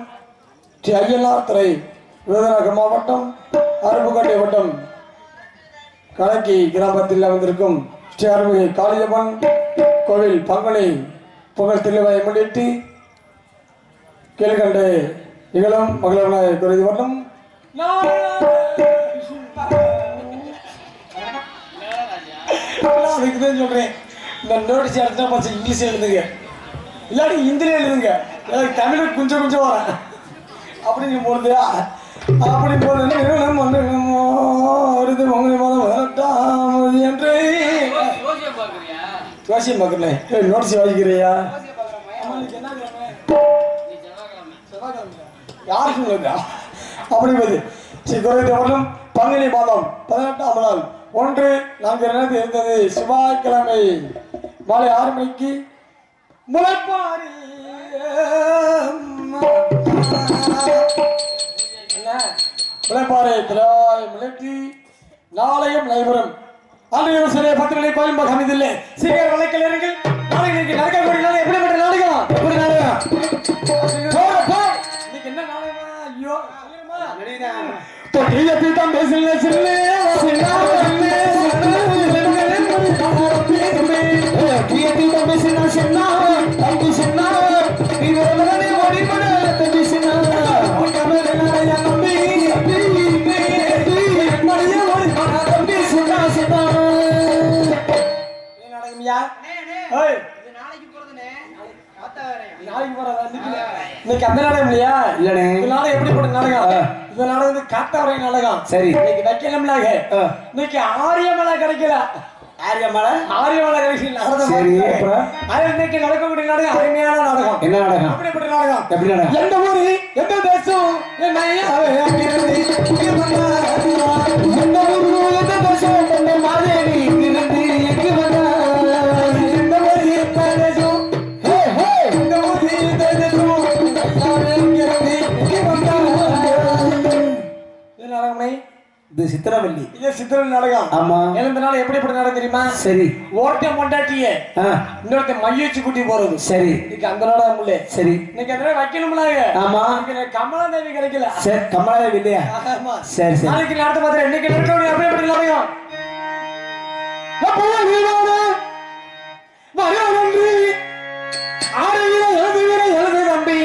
ஸ்ரீ ஐயனார் துறை விருதுநகர் மாவட்டம் அருப்புக்கோட்டை வட்டம் கலக்கி கிராமத்தில் வந்திருக்கும் ஸ்ரீ அருள்மிகு காளியம்மன் கோவில் பங்குனி புகழ் திருவிழாவை முன்னிட்டு கீழ்கண்ட நிகழும் மகளிர் குறைந்து வட்டம் அதுக்குதான் சொல்றேன். இந்த நோட்டீஸ் எடுத்தா பார்த்து இங்கிலீஷ் எழுதுங்க, இல்லாட்டி ஹிந்தில எழுதுங்க. எனக்கு தமிழ் கொஞ்சம் கொஞ்சம் வர அப்படிங்கும் பொழுது அப்படிங்கும் போது என்று ஜோசியம் பார்க்கல. நோட்டீஸ் வாசிக்கிறியா? யாருக்கு சொல்லுங்க அப்படிங்கிறது ஸ்ரீ குறைந்தவர்களும் பங்குனி மாதம் 18ஆம் நாள் 1/4 இருந்தது செவ்வாய்க்கிழமை மாலை 6 மணிக்கு முளைப்பாரி முளைப்பாறை திராய் முளைத்தி நாளையும் நடைபெறும். அன்றைய சரி 10 மணி கோயில் அமைதில்லை சீக்கிரம் வழக்கறிஞர்கள் நாளைக்கு நடக்கக்கூடிய நாள் எப்படிப்பட்ட நாடகம்? எப்படி நாடகம்? இன்னைக்கு என்ன நாடகமா? ஐயோ தீர்த்தம் பேசல சின்ன இன்னைக்கு அந்த நாடகம் இல்லையா? இல்லனே இந்த நாடகம் எப்படிப்பட்ட நாடகம்? இந்த நாடகம் வந்து காத்தாவரை நாடகம். சரி இன்னைக்கு வைக்கலாம்னாக இன்னைக்கு ஆரியமலை கிடைக்கல. ஆரியமலை கிடைக்கல நாடகம். சரி அப்புறம் அது இன்னைக்கு நடக்கக்கூடிய நாடகம் அருமையான நாடகம். என்ன நாடகம்? எப்படிப்பட்ட நாடகம்? எப்படி நாடகம்? எந்த ஊரு எந்த தேசம் எந்த ஊரு எந்த தேசம் எந்த மாதிரி இருந்து எங்கு வந்த எந்த ஊரு எந்த தேசம் சித்திரவல்லி. இது சித்திரவல்லி நாடகம். ஆமா. இந்த நாள் எப்படிப்பட்ட நாடகம் தெரியுமா? சரி. ஓட்ட மொண்டாட்டிய இன்னொருத்த மையச்சு கூட்டி போறது. சரி. இன்னைக்கு அந்த நாடகம் இல்ல. சரி. இன்னைக்கு அந்த வைக்கணும்லாங்க. ஆமா. இன்னைக்கு கமலாதேவி கிடைக்கல. சரி, கமலாதேவி இல்லையா? ஆமா. சரி சரி. நாளைக்கு நாடகம் பார்த்தா இன்னைக்கு நடக்கணும் எப்படிப்பட்ட நாடகம்? அப்போ வீரோட வரவன்றி ஆரையில எழுது தம்பி.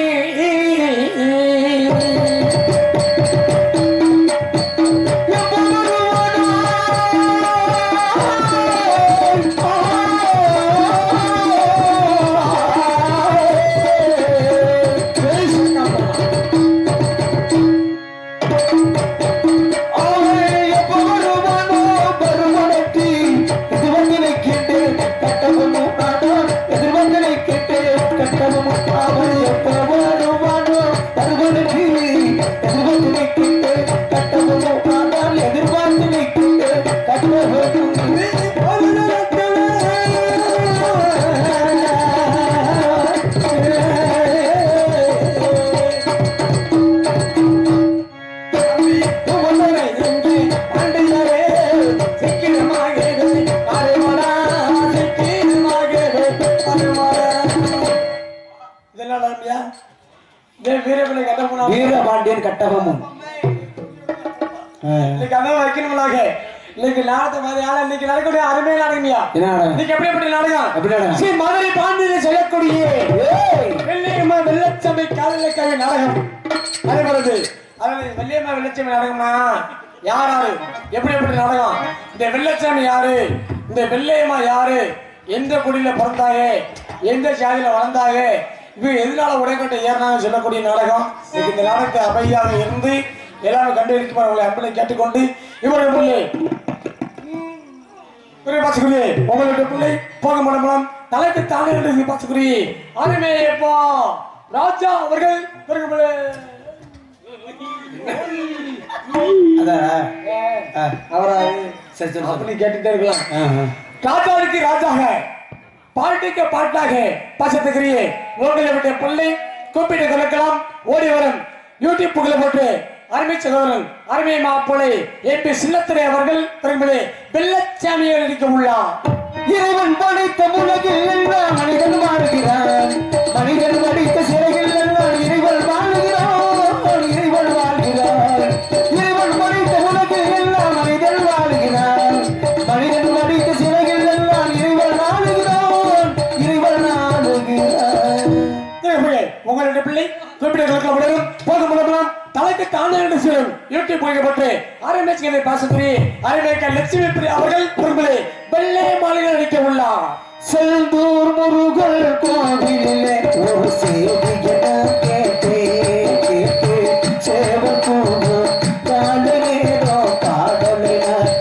வீரபாண்டியன் கட்டபொம்மன். இன்னைக்கு அதான் வைக்கணும்லாக. இன்னைக்கு நாடகத்தை மாதிரி ஆள இன்னைக்கு நடக்கக்கூடிய அருமையான நாடகம்யா. இன்னைக்கு எப்படி நாடகம்? எப்படி நாடகம்? ஸ்ரீ மதுரை பாண்டியன் சொல்லக்கூடிய வெள்ளியம்மா வெள்ளச்சமை காலையில கவி நாடகம். அதே போலது அதாவது வெள்ளியம்மா வெள்ளச்சமை நாடகம்னா யாரு எப்படி நாடகம்? இந்த வெள்ளச்சாமி யாரு? இந்த வெள்ளையம்மா யாரு? எந்த குடியில பிறந்தாங்க? எந்த சாதியில வளர்ந்தாங்க? இது எதனால உடைக்கட்டை ஏறினாங்க சொல்லக்கூடிய நாடகம். இந்த நாடகத்தை அவையாக இருந்து எல்லாரும் கண்டுபிடிக்குமாறு உங்களை அன்பனை கேட்டுக்கொண்டு இவருடைய பிள்ளை பாசுக்குரிய உங்களுடைய பிள்ளை போக மண்டபம் தலைக்கு தானே பாசுக்குரிய அருமையப்பா ராஜா அவர்கள் அவரா கேட்டுட்டே இருக்கலாம். ராஜாவுக்கு ராஜாக பாட்டிக்கு பாட்டாக பாசத்துக்குரிய உங்களுடைய பிள்ளை கூப்பிட்டு கலக்கலாம் ஓடி வரும் யூடியூப் புகழ போட்டு அருமை சகோதரன் அருமை மாப்பிள்ளை ஏபி சின்னத்துறை அவர்கள் பெருமையை வெள்ளச்சாமியை நடிக்க உள்ளார். இறைவன் படைத்த உலகில் எல்லாம் மனிதன் வாழ்கிறான். மனிதன் படைத்த சிறையில் எல்லாம் இறைவன் வாழ்கிறான். இறைவன் வாழ்கிறான். இறைவன் படைத்த உலகில் எல்லாம் மனிதன் வாழ்கிறான். மனிதன் படைத்த சிறையில் எல்லாம் இறைவன் வாழ்கிறான். இறைவன் வாழ்கிறான். உங்களுடைய பிள்ளை குறிப்பிட்ட போக முடியும் தலைக்கு தானே செய்யும் யூடியூப் போய்க்கப்பட்டு அரைமேற்கை பாசத்துறை அரைமேற்க லட்சுமி பிரியா அவர்கள் பெருமையை வெள்ளை மாளிகை நடிக்க உள்ளார். செல்தூர் முருகல் கோவிலே ஒரு செய்தி கேட்டே சேவல் பூவு காதலேரோ பாடலை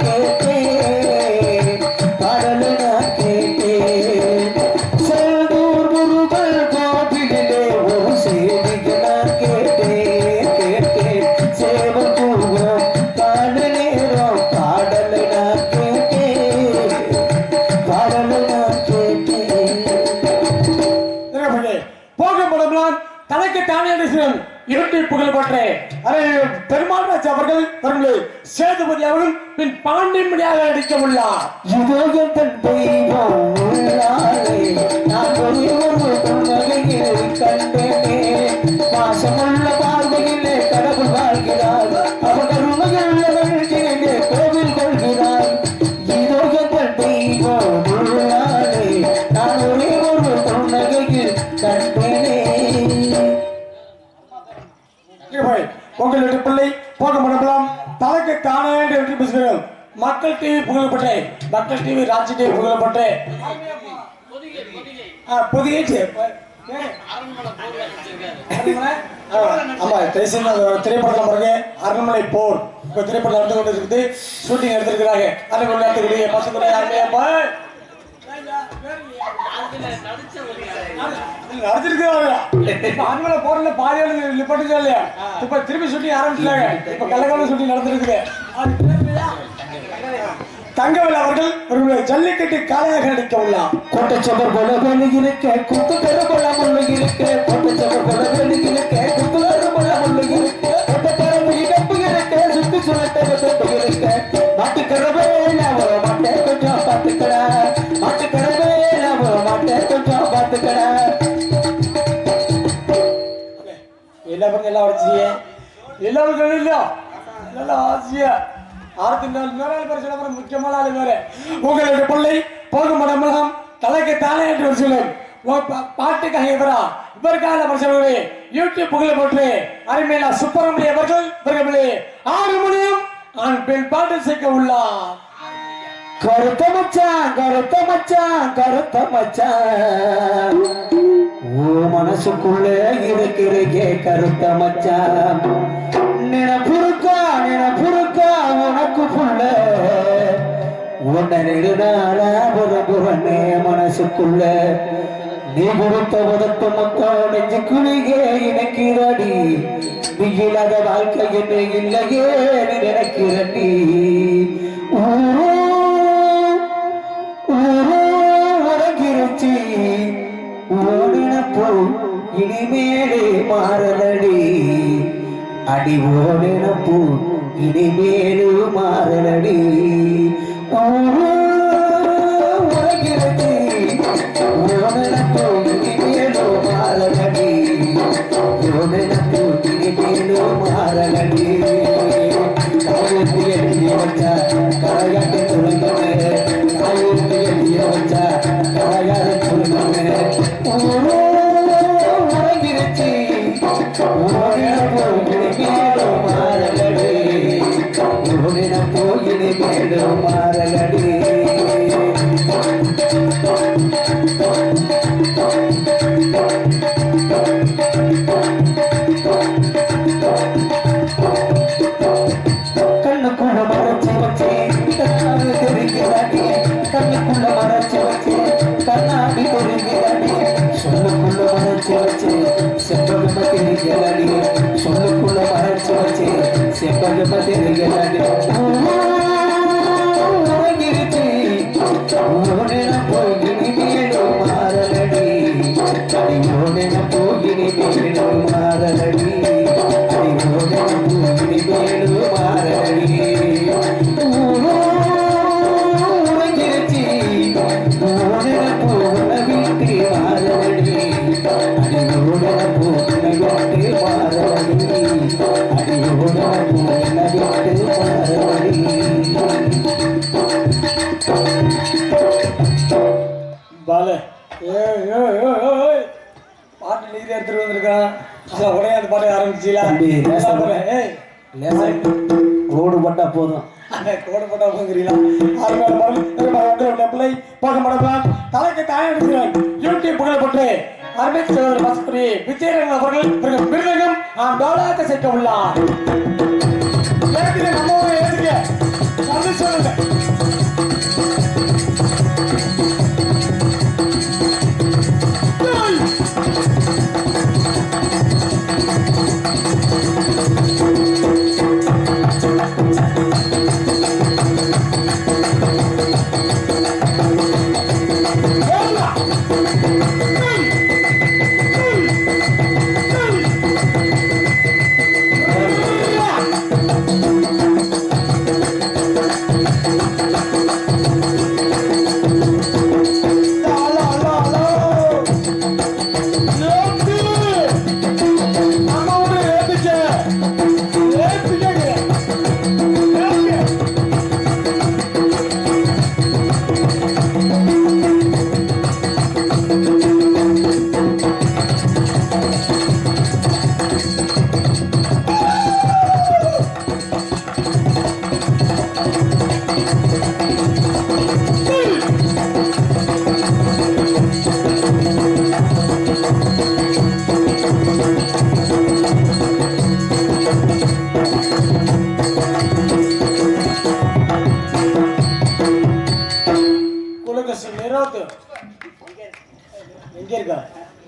கேட்டே செல்தூர் முருகல் கோவிலே ஒரு செய்தி பெருமாள் ராஜ் அவர்கள் சேதுபதி அவர்கள் பின் பாண்டிமணியாக நடிக்க உள்ளார். பாசமுள்ள பார்வையிலே கடவுள் வாழ்கிறார். அவர்கள் கோவில் கொள்கிறார். இதோ எங்கள் தெய்வம் உள்ளாரே நான் ஒரே ஒரு புன்னகையில் கண்டேனே. உங்களுடைய பிள்ளை போக முடியலாம் தலைக்கு தானே என்று பேசுகிறோம். மக்கள் டிவி புகழப்பட்ட மக்கள் டிவி ராஜ்ய டிவி புகழப்பட்ட புதிய திரைப்படம் பாருங்க. அரண்மனை போர் இப்ப திரைப்படம் நடந்து கொண்டு இருக்குது. ஷூட்டிங் எடுத்திருக்கிறாங்க. அரண்மனை பசங்க நடிச்சிருக்காங்க. போறல பாதியாளு நிப்பட்டுச்சா இல்லையா? இப்ப திருப்பி ஷூட்டிங் ஆரம்பிச்சிட்டாங்க. இப்ப கள்ளக்கால ஷூட்டிங் நடந்திருக்கு. தங்கவேல் அவர்கள் ஜல்லிக்கட்டு காளையாக நடிக்க உள்ளார். கோட்டச்சவர் போல இருக்க குத்து பெற போல முள்ள இருக்க கோட்டச்சவர் போல இருக்க குத்து பெற போல முள்ள இருக்க கோட்டக்காரன் கப்பு இருக்க சுத்தி சுழட்ட இருக்க அளவுக்கு இல்லையா நல்லா ஆசையா 64 மேலாள் பேர் சொல்ல முக்கியமான ஆளு வேற உங்களுடைய பிள்ளை போகும் மடமெல்லாம் தலைக்கு தானே என்று ஒரு சொல்லும் பாட்டுக்காக இவருக்காக பரிசோதனை யூடியூப் புகழ போட்டு அருமையில சுப்பிரமணிய அவர்கள் இவர்களே 6 மணியும் ஆண் பெண் பாட்டு சேர்க்க உள்ளார் கருத்த மச்சான் கருத்த மச்சான் கருத்த மச்சான் ஓ மனசுக்குள்ளே இருக்கிறே கருத்த மச்சான் நினப்புருக்கா உனக்கு புள்ள உன்னை நெடுநாளா புறனே மனசுக்குள்ள நீ கொடுத்த உதட்டு மொத்தம் நெஞ்சு குளிகே இணைக்கிறடி நீ இல்லாத வாழ்க்கை என்ன இல்லையே நினைக்கிறடி உறங்கிருச்சி ஓடினப்போ இனிமேலே மாறலடி அடி ஓடினப்போ இனிமேலு மாறலடி உறங்கிருச்சி ஓடினப்போ இனிமேலு மாறலடி ஓடினப்போ இனிமேலு மாறலடி கரையாட்டு துறைந்தமே தாயூர்த்தி எழுதிய வச்சா கரையாடு துறைந்தமே உறங்கிருச்சி மேலும் மாறலடி போயினி மேலும் மாறலடி கண்ணுக்குள்ள மறைச்சு வச்சு கண்ணாடி தெரிகிறாடி கண்ணுக்குள்ள மறைச்சு வச்சு கண்ணாடி தெரிகிறாடி சொல்லுக்குள்ள மறைச்சு வச்சு செப்பகம தெரிகிறாடி சொல்லுக்குள்ள மறைச்சு வச்சு செப்பகம தெரிகிறாடி உறங்கிருச்சு ஓடின போகினி மேலும் மாறலடி அடி ஓடின போகினி மேலும் மாறலடி அடி ஓடின போகினி மேலும் மாறலடி உறங்கிருச்சு ஓடின போன வீட்டு மாறலடி அடி ஓடின போன வீட்டு மாறலடி அடி ஓடின போன வீட்டு மாறலடி பால பாட்டு நீதி எடுத்துட்டு வந்திருக்கான் உடையாத பாட்டு ஆரம்பிச்சீங்களா ரோடு பட்டா போதும் கோடு போட்டா போங்கிறீங்களா பிள்ளை போக மாட்டேன் தலைக்கு தாயம் எடுக்கிறான் யூடியூப் புகழ் போட்டு அருமை சகோதரர் பாஸ்கரி விஜயரங்கன் அவர்கள் மிருதங்கம் டோலாக்க சேர்க்க உள்ளார் நம்ம ஊரை ஏற்றுக்க வந்து சொல்லுங்க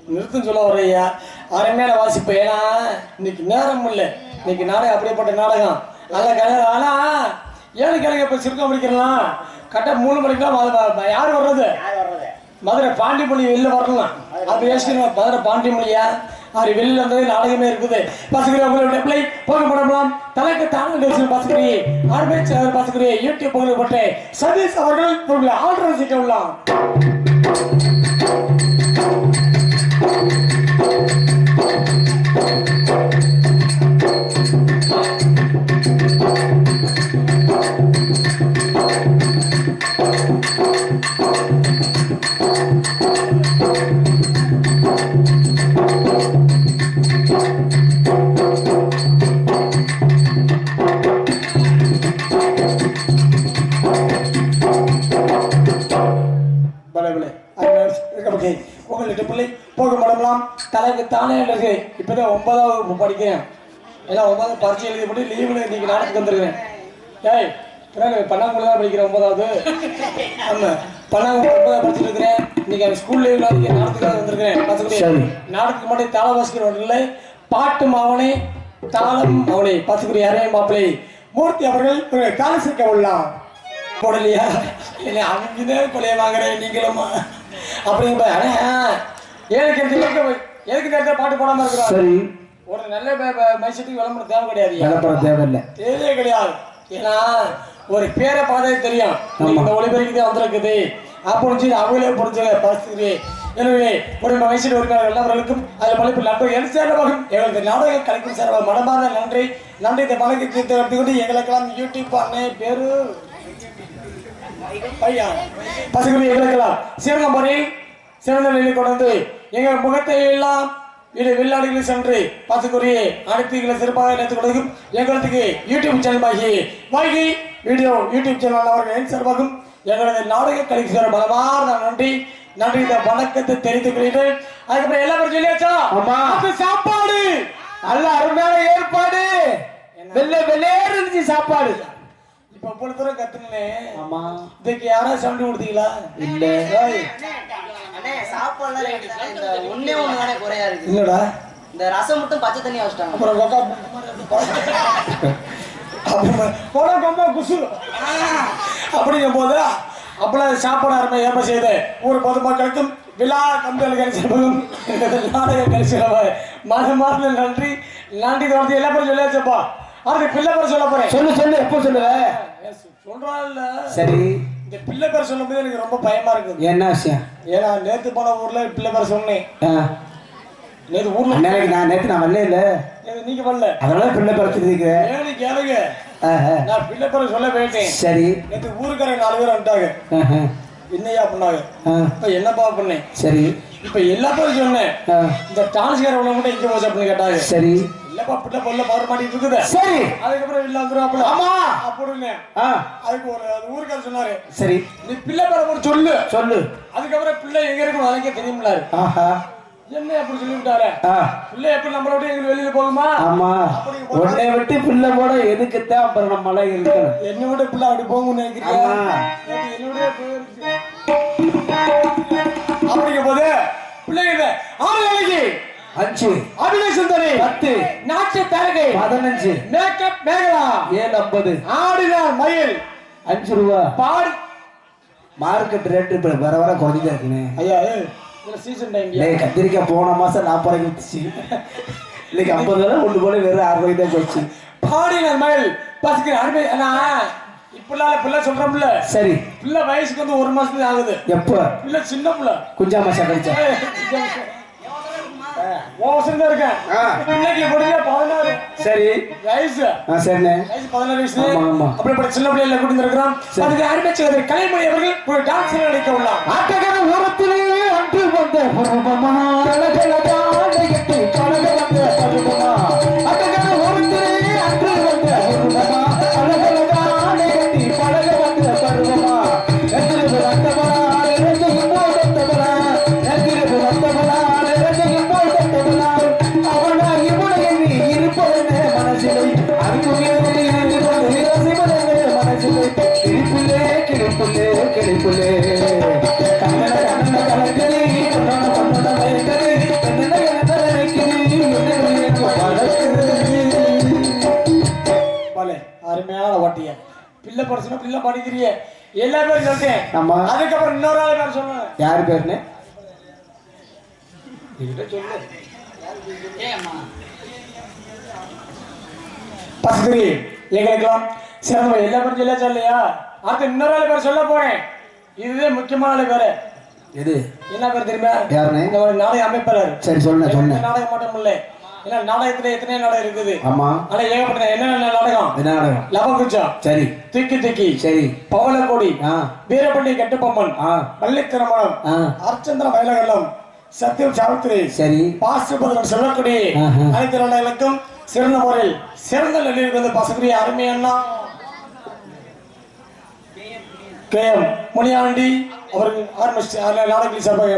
நிறுத்தம் சொல்ல வரையா அரைமையான வாசிப்பு ஏன்னா இன்னைக்கு நேரம் இல்லை இன்னைக்கு நாடகம் அப்படியேப்பட்ட நாடகம் நல்ல கல்யாணம் ஆனா 7 கிழங்கு இப்ப சுருக்கம் முடிக்கலாம் கரெக்டா 3 மணிக்கெல்லாம் யாரு வர்றது மதுரை பாண்டிமொழி வெளில வரலாம் அப்படி யோசிக்கணும் மதுரை பாண்டிமொழியா அது வெளியில வந்தது நாடகமே இருக்குது பசுகிரி உங்களுடைய பிள்ளை போக படலாம் தலைக்கு தாங்க பசுகிரி அருமை பசுகிரி யூடியூப் புகழ் போட்டு சதீஷ் அவர்கள் ஆர்டர் செய்ய உள்ளார் உங்களுக்கு பிள்ளை போக மாடலாம் தலைக்கு தானே இருக்கு. இப்போதான் 9ஆவது வகுப்பு படிக்கிறேன். எல்லாம் 9வது பரிச்சை எழுதி போட்டு லீவில் இன்னைக்கு நாடகத்துக்கு வந்துருக்கேன். ஏய் பண்ணாங்குள்ள தான் படிக்கிறேன் 9வது. ஆமாம் பண்ணாங்குள்ள 9வது படிச்சுட்டு இருக்கிறேன். இன்னைக்கு ஸ்கூல் லீவில் இங்கே நாடகத்துக்காக வந்திருக்கிறேன். பார்த்துக்கிட்டே நாடகத்துக்கு மட்டும் தாள வாசிக்கிறவர்கள் இல்லை, பாட்டு மாவனை தாளம் அவனை பார்த்துக்கூடிய யாரையும் மாப்பிள்ளை மூர்த்தி அவர்கள் தாளம் சேர்க்க உள்ளாம் போடலையா? இல்லை அவங்கதே கொலைய வாங்குறேன் நீங்களும் அப்படிங்க. ஏழுக்கு எதுக்கு நேரத்தை பாட்டு போடாம இருக்கிறோம். சரி, ஒரு நல்ல மைசத்துக்கு விளம்பரம் தேவை கிடையாது. விளம்பரம் தேவையில்லை, தேவையே கிடையாது. ஏன்னா ஒரு பேரை பார்த்தே தெரியும் இந்த ஒளிபெருக்கே வந்திருக்குது அப்படின்னு அவங்களே புரிஞ்சுங்க பரிசுக்கு. எனவே ஒரு வயசில் ஒரு எல்லாவர்களுக்கும் அதில் மலைப்பு நண்பர் என் சேர்வகம் எங்களுக்கு நாடக கலைக்கும் சேர்வ மனமார்ந்த நன்றி. நன்றி. இந்த மலைக்கு தீர்த்து எடுத்துக்கொண்டு எங்களுக்கெல்லாம் யூடியூப் அண்ணன் பேரு பையா பசங்க எங்களுக்கெல்லாம் சிறந்த முறையில் சிறந்த நிலையில் கொண்டு வந்து எங்கள் முகத்தை எல்லாம் இது வெளிநாடுகளில் சென்று பசுக்குரிய அனைத்துகளை சிறப்பாக நினைத்துக் கொடுக்கும் எங்களுக்கு யூடியூப் சேனல் வாங்கி வீடியோ யூடியூப் சேனல் அவர்கள் சிறப்பாகும் எங்களது நாடக கலைக்கு சேர பலமார்ந்த நன்றி. நன்றி. இந்த வணக்கத்தை தெரிவித்துக் கொள்கிறேன். அதுக்கப்புறம் எல்லாரும் சொல்லியாச்சா? சாப்பாடு நல்ல அருமையான ஏற்பாடு. வெள்ளேறு இருந்துச்சு சாப்பாடு. இப்ப பொழுது தூரம் கத்துனே. ஆமா, இதுக்கு யாராவது சவுண்ட் கொடுத்தீங்களா? இல்ல. இல்லடா, இந்த ரசம் மட்டும் பச்சை தண்ணி வச்சிட்டாங்க. அப்புறம் குசு அப்படிங்கும் போது அப்பெல்லாம் சாப்பாடு அருமை ஏற்ப செய்து ஊர் பொதுமக்களுக்கும் விழா கம்பெனி கழிச்சவர்களும் நாடக கழிச்சவங்க மனமார்ந்த நன்றி. நன்றி தொடர்ந்து எல்லா பேரும் சொல்லியாச்சப்பா. அதுக்கு பிள்ளை பேர் சொல்ல போறேன். சொல்லு எப்போ சொல்லுவ? சொல்றான்ல. சரி, இந்த பிள்ளை பேர் சொல்லும் போது எனக்கு ரொம்ப பயமா இருக்குது. என்ன விஷயம்? ஏன்னா நேத்து போன ஊர்ல பிள்ளை பேர் சொன்னேன். நேத்து ஊர்ல நேத்து நான் வரல. இல்ல நீங்க வரல, அதனால பிள்ளை பறத்துருக்கு. கேளுங்க, நான் பிள்ளை பேர் சொல்ல போயிட்டேன். சரி, நேத்து ஊருக்காரங்க 4 பேர் வந்துட்டாங்க. என்னையா பண்ணாங்க? இப்ப என்னப்பா பண்ணேன்? சரி, இப்ப எல்லா பேரும் சொன்னேன். இந்த டான்ஸ்கார உள்ள மட்டும் இங்க போச்சு அப்படின்னு கேட்டாங்க. சரி, இல்லப்பா பிள்ளை பொருள பவர் மாட்டிட்டு இருக்குது. சரி, அதுக்கப்புறம் இல்ல வந்துருவாப்புல. ஆமா அப்படின்னு அதுக்கு ஒரு ஊருக்கார சொன்னாரு. சரி, நீ பிள்ளை பேரை போட்டு சொல்லு. அதுக்கப்புறம் பிள்ளை எங்க இருக்கும் வரைக்கும் தெரியும்லாரு. என்ன அப்படி சொல்லிவிட்டாரு? பிள்ளை எப்படி நம்மளோட எங்க வெளியில போகுமா? ஆமா, உன்னை விட்டு பிள்ளை போட எதுக்குத்தான் அப்புறம் நம்மள இருக்கணும். என்ன விட பிள்ளை அப்படி போகும்னு நினைக்கிறீங்க? என்னுடைய அப்படிங்கும் போது பிள்ளைங்க 6 வேலைக்கு 5 அபிநய சுந்தரி 10 நாட்ச தரகை 15 மேக்கப் மேகலா 750 ஆடினார் மயில் 5 ரூபா பாடி மார்க்கெட் ரேட் இப்ப வர குறைஞ்சிட்டே இருக்குனே. ஐயா சீசன் டைம் கத்திரிக்காய் போன மாசம் 40 ரூபாய்க்கு வித்துச்சு. இன்னைக்கு 50 ரூபாய் ஒன்று போல வெறும் 6 ரூபாய்க்கு தான் போச்சு. பாடினார் மயில் பசுக்கு அருமை. இப்பெல்லாம் பிள்ளை சொல்றோம்ல. சரி, பிள்ளை வயசுக்கு வந்து 1 மாசத்துக்கு ஆகுது. எப்ப பிள்ளை சின்ன பிள்ளை குஞ்சா மாசா கழிச்சா சரி வயசு. சரிண்ணே, வயசு 16 வயசு. அப்படிப்பட்ட சின்ன பிள்ளைகளை கூட்டி இருக்கிறோம். அதுக்கு அருமைச்சது கலைமொழி அவர்கள் ஒரு டான்ஸ் நடிக்க உள்ளார். ஆட்டகர ஓரத்திலே அன்று வந்த பருவமா அழகழகானயத்தை பழக வந்த பருவமா ஆட்டகர ஓரத்திலே அன்று வந்த பருவமா அழகழகானயத்தை பழக வந்த பருவமா எதிர்ப்பு வந்தவரா எதிர்ப்பு போட்டவரா எதிர்ப்பு வந்தவரா எதிர்ப்பு போட்டவரா அவனா இவனை இருப்பதனே மனசிலை அன்புகளே மனசிலை கிளிப்புள்ளே கிளிப்புள்ளே கிளிப்புள்ளே கண்ணன கண்ணன கலக்கடி கண்ணன கண்ணன வைக்கடி கண்ணன கண்ணன வைக்கடி பலே அருமையான வாட்டிய பிள்ளை பரிசன பிள்ளை படிக்கிறியே எல்லா பேரும் சொல்றேன். அதுக்கப்புறம் இன்னொரு ஆள் பேர் சொல்லுங்க. யார் பேருன்னு சொல்லு. பசுரி எங்களுக்கெல்லாம் சிறந்த எல்லா பேரும் சொல்ல சொல்லையா? அடுத்து இன்னொரு ஆள் பேர் சொல்ல போறேன். இதுவே முக்கியமான ஆள் பேரு. எது என்ன பேர் தெரியுமா? யாருன்னு இந்த ஒரு நாடக அமைப்பாளர். சரி சொல்லுங்க. சொன்ன நாடகம் மட்டும் இல்ல, ஏன்னா நாடகத்துல எத்தனை நாடகம் இருக்குது. ஆமா, ஆனா ஏகப்பட்ட என்ன நாடகம். என்ன நாடகம்? லவகுச்சா. சரி, திக்கி திக்கி. சரி, பவளக்கோடி, வீரப்பள்ளி கட்டுப்பம்மன், பள்ளித்திரமணம், அர்ச்சந்திர மயிலகல்லம், சத்தியம் சாவித்திரி. சரி, பாசுபதன் சொல்லக்கூடிய அனைத்து நாடகங்களுக்கும் சிறந்த முறையில் சிறந்த நிலையில் வந்து பசுக்குரிய அருமையண்ணா கே எம் முனியாண்டி அவருக்கு நாடகத்தில் சார்பாக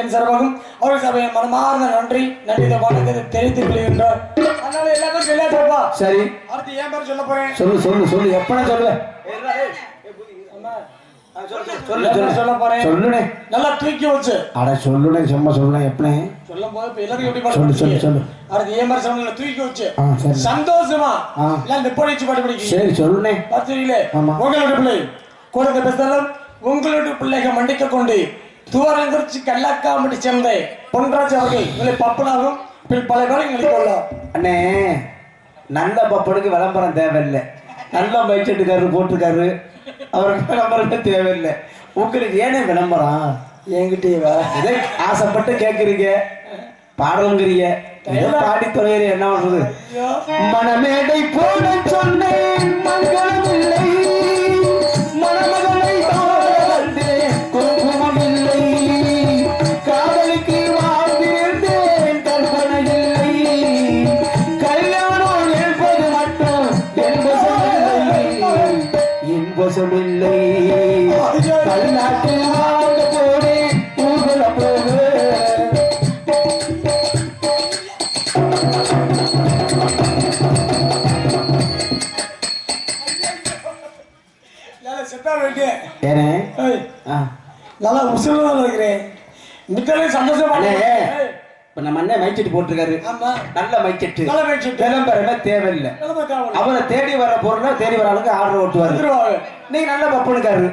என் சார்பாகவும் அவருக்கு சார்பாக மனமார்ந்த நன்றி இந்த வணக்கத்தை தெரிவித்துக் கொள்கின்றார். அதனால எல்லாமே சொல்லாதப்பா. சரி, அடுத்து ஏன் பேர் சொல்ல போறேன். சொல்லு எப்பனா சொல்லு. சொல்ல போறேன். சொல்லுனே. நல்லா தூக்கி வச்சு. அட சொல்லுனே, சும்மா சொல்லுனே எப்பனே. சொல்லும் போது இப்ப எல்லாரும் எப்படி பாட்டு சொல்லு. அடுத்து ஏன் பேர் சொல்ல தூக்கி வச்சு. சந்தோஷமா எல்லாம் நிப்படிச்சு பாட்டு படிக்க. சரி சொல்லுனே. பாத்தீங்களே உங்களுடைய பிள்ளை கூட பேசினாலும் உங்களுடைய பிள்ளைகள் மண்டிக்க கொண்டு தூரங்குறிச்சி கல்லாக்காமட்டி சேர்ந்த பொன்ராஜ் அவர்கள் உங்களை பப்பனாகும் பல பேரும் எங்களுக்கு கொள்ளலாம். அண்ணே, நல்ல பப்பனுக்கு விளம்பரம் தேவையில்லை. நல்ல மைச்செட்டுக்காரரு போட்டிருக்காரு, அவருக்கு விளம்பரமே தேவையில்லை. உங்களுக்கு ஏனே விளம்பரம்? என்கிட்டயே இதை ஆசைப்பட்டு கேட்குறீங்க, பாடலுங்கிறீங்க, பாடி தொலைகிறீ, என்ன பண்றது? மனமேடை போட சொன்னேன் மங்களம் இல்லை, மணமகளை குங்குமம் இல்லை, காதலுக்கு வாழ்ந்திருந்தேன் கற்பனை இல்லை, கல்யாணம் என்பது மட்டும் இன்பசமில்லை, பல்நாட்டில் வாழ்ந்த போதே ஊர்வல போக நல்லா உசுரோட இருக்கிறேன். மிக்கவே சந்தோஷமா இப்ப நம்ம அண்ணன் மைச்செட்டு போட்டிருக்காரு, நல்ல மைச்செட்டு, விளம்பரமே தேவையில்லை. அவரை தேடி வர பொருளை தேடி வர ஆளுக்கு ஆர்டர் ஓட்டுவாரு. நீங்க நல்ல பப்பனுக்காரு,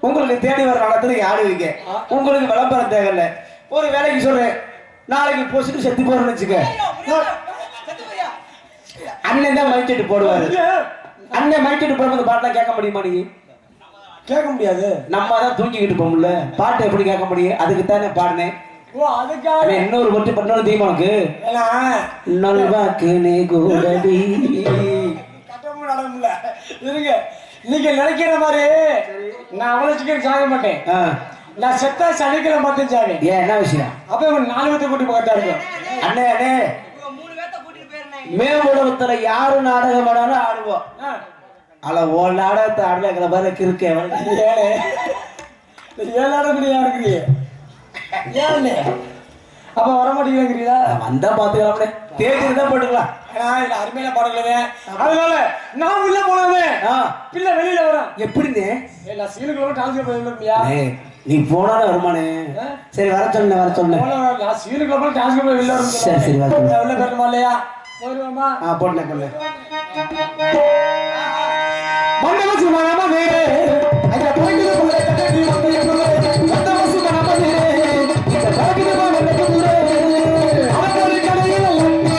உங்களுக்கு தேடி வர நடத்துக்கு ஆடுவீங்க, உங்களுக்கு விளம்பரம் தேவையில்லை. ஒரு வேலைக்கு சொல்றேன், நாளைக்கு போச்சுட்டு செத்து போறேன்னு வச்சுக்க, அண்ணன் தான் மைச்செட்டு போடுவாரு. அண்ணன் மைச்செட்டு போடும்போது பாட்டெல்லாம் கேட்க முடியுமா? நீங்க கேட்க முடியாது. நம்ம தான் தூங்கிக்கிட்டு போகல, பாட்டு எப்படி கேட்க முடியும்? அதுக்கு தானே பாடினேன். இன்னொரு கொட்டி பண்ண தெரியுமா உனக்கு? நல்வாக்கு நீ கூடடி இருங்க. நீங்க நினைக்கிற மாதிரி நான் அவ்வளவு சீக்கிரம் சாக மாட்டேன். நான் செத்தா சனிக்கிழமை மட்டும் சாவேன். ஏன், என்ன விஷயம்? அப்ப ஒரு 4 பேர்த்த கூட்டி போகட்டா இருக்கும். அண்ணே அண்ணே, மேம்புலகத்துல யாரு நாடகம் ஆனாலும் ஆடுவோம். ஆனா ஓ நாடகத்தை ஆடலைங்கிற மாதிரி இருக்கு. 7 நாடகம் யாருக்குறீ? ஏன் அப்ப வர மாட்டேங்கிறீங்களா? வந்தா பாத்துக்கலாம், தேர்தல் தான் போட்டுக்கலாம். அருமையில பாடல. அதனால நான் உள்ள போனேன், பிள்ளை வெளியில வரான். எப்படின்னு சீனுக்குள்ள டிரான்ஸ்ஃபர் பண்ணியா? நீ போனாலும் வருமானே. சரி வர சொன்ன நான் சீனுக்குள்ள டிரான்ஸ்ஃபர் பண்ணி வெளில வரும். சரி சரி வர உள்ள வரணுமா இல்லையா? போயிருவோமா? போடல போடல. மண்டபம் சும்மா வேறு அங்க போய்ட்டு போல கட்டி வந்து மண்டபம் சும்மா வேறு இந்த பாக்கிய போல கட்டி அவரோட கடையில லட்டி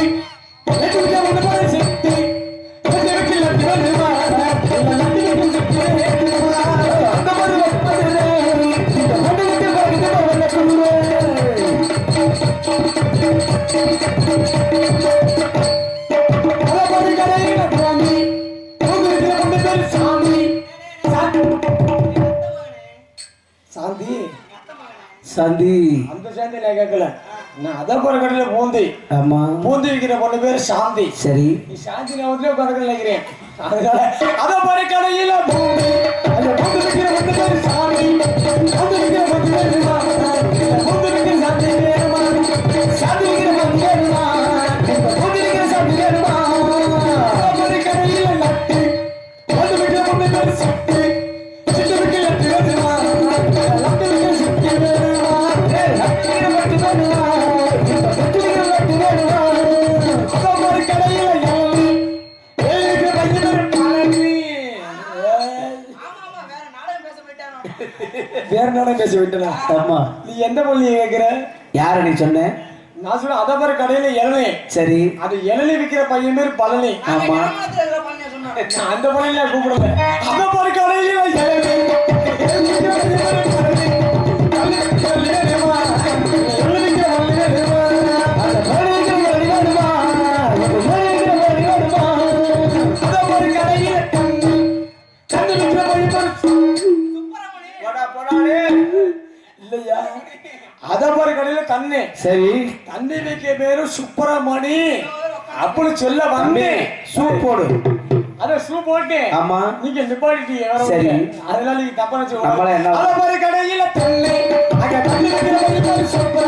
லட்டி வந்து போற சிட்டி லட்டி லட்டி வருவா லட்டி லட்டி சிட்டி அந்த மாதிரி வந்து இந்த மண்டபத்தை பாக்கிய போல கட்டி சாந்தி. அந்த சாந்தி நான் கேட்கல, நான் அத போற கடையில பூந்தி. ஆமா, பூந்தி விக்கிற பொண்ணு பேரு சாந்தி. சரி, நீ சாந்தி நான் வந்து உட்கார்ந்து நினைக்கிறேன். அதனால அத போற கடையில பூந்தி, அந்த பூந்தி விக்கிற பொண்ணு பேரு சாந்தி. பூந்தி விக்கிற பொண்ணு பேரு பூந்தி விக்கிற சாந்தி வேணுமா? சாந்தி விக்கிற பொண்ணு வேணுமா? பூந்தி விக்கிற சாந்தி வேணுமா? அத போற கடையில லட்டு, பூந்தி விக்கிற பொண்ணு பேரு சட்டு, சிட்டு விக்கிற லட்டு வேணுமா? லட்டு விக்கிற சிட்டு வேணுமா? வேற நாடகம் பேச விட்டனா? ஆமா. நீ எந்த மொழி கேக்குற? யார நீ சொன்ன? நான் சொல்ல அத பாரு கடையில இளநீ. சரி, அது இளநீ விக்கிற பையன் பேர் பழனி. ஆமா, அந்த பழனில கூப்பிடல. அத பாரு கடையில இளநீ. இல்லையா? அத பாரு கடையில தண்ணி. சரி, தண்ணி வைக்க பேரு சுப்பிரமணி. அப்படி சொல்ல வந்து சூப் போடு. அத ஷூ போட்டு ஆமா நீங்க நிப்பாட்டிட்டீங்க சரி அதனால நீங்க தப்பா வச்சு நம்மள என்ன அத மாதிரி கடையில தண்ணி அங்க தண்ணி வைக்கிற மாதிரி சொப்ப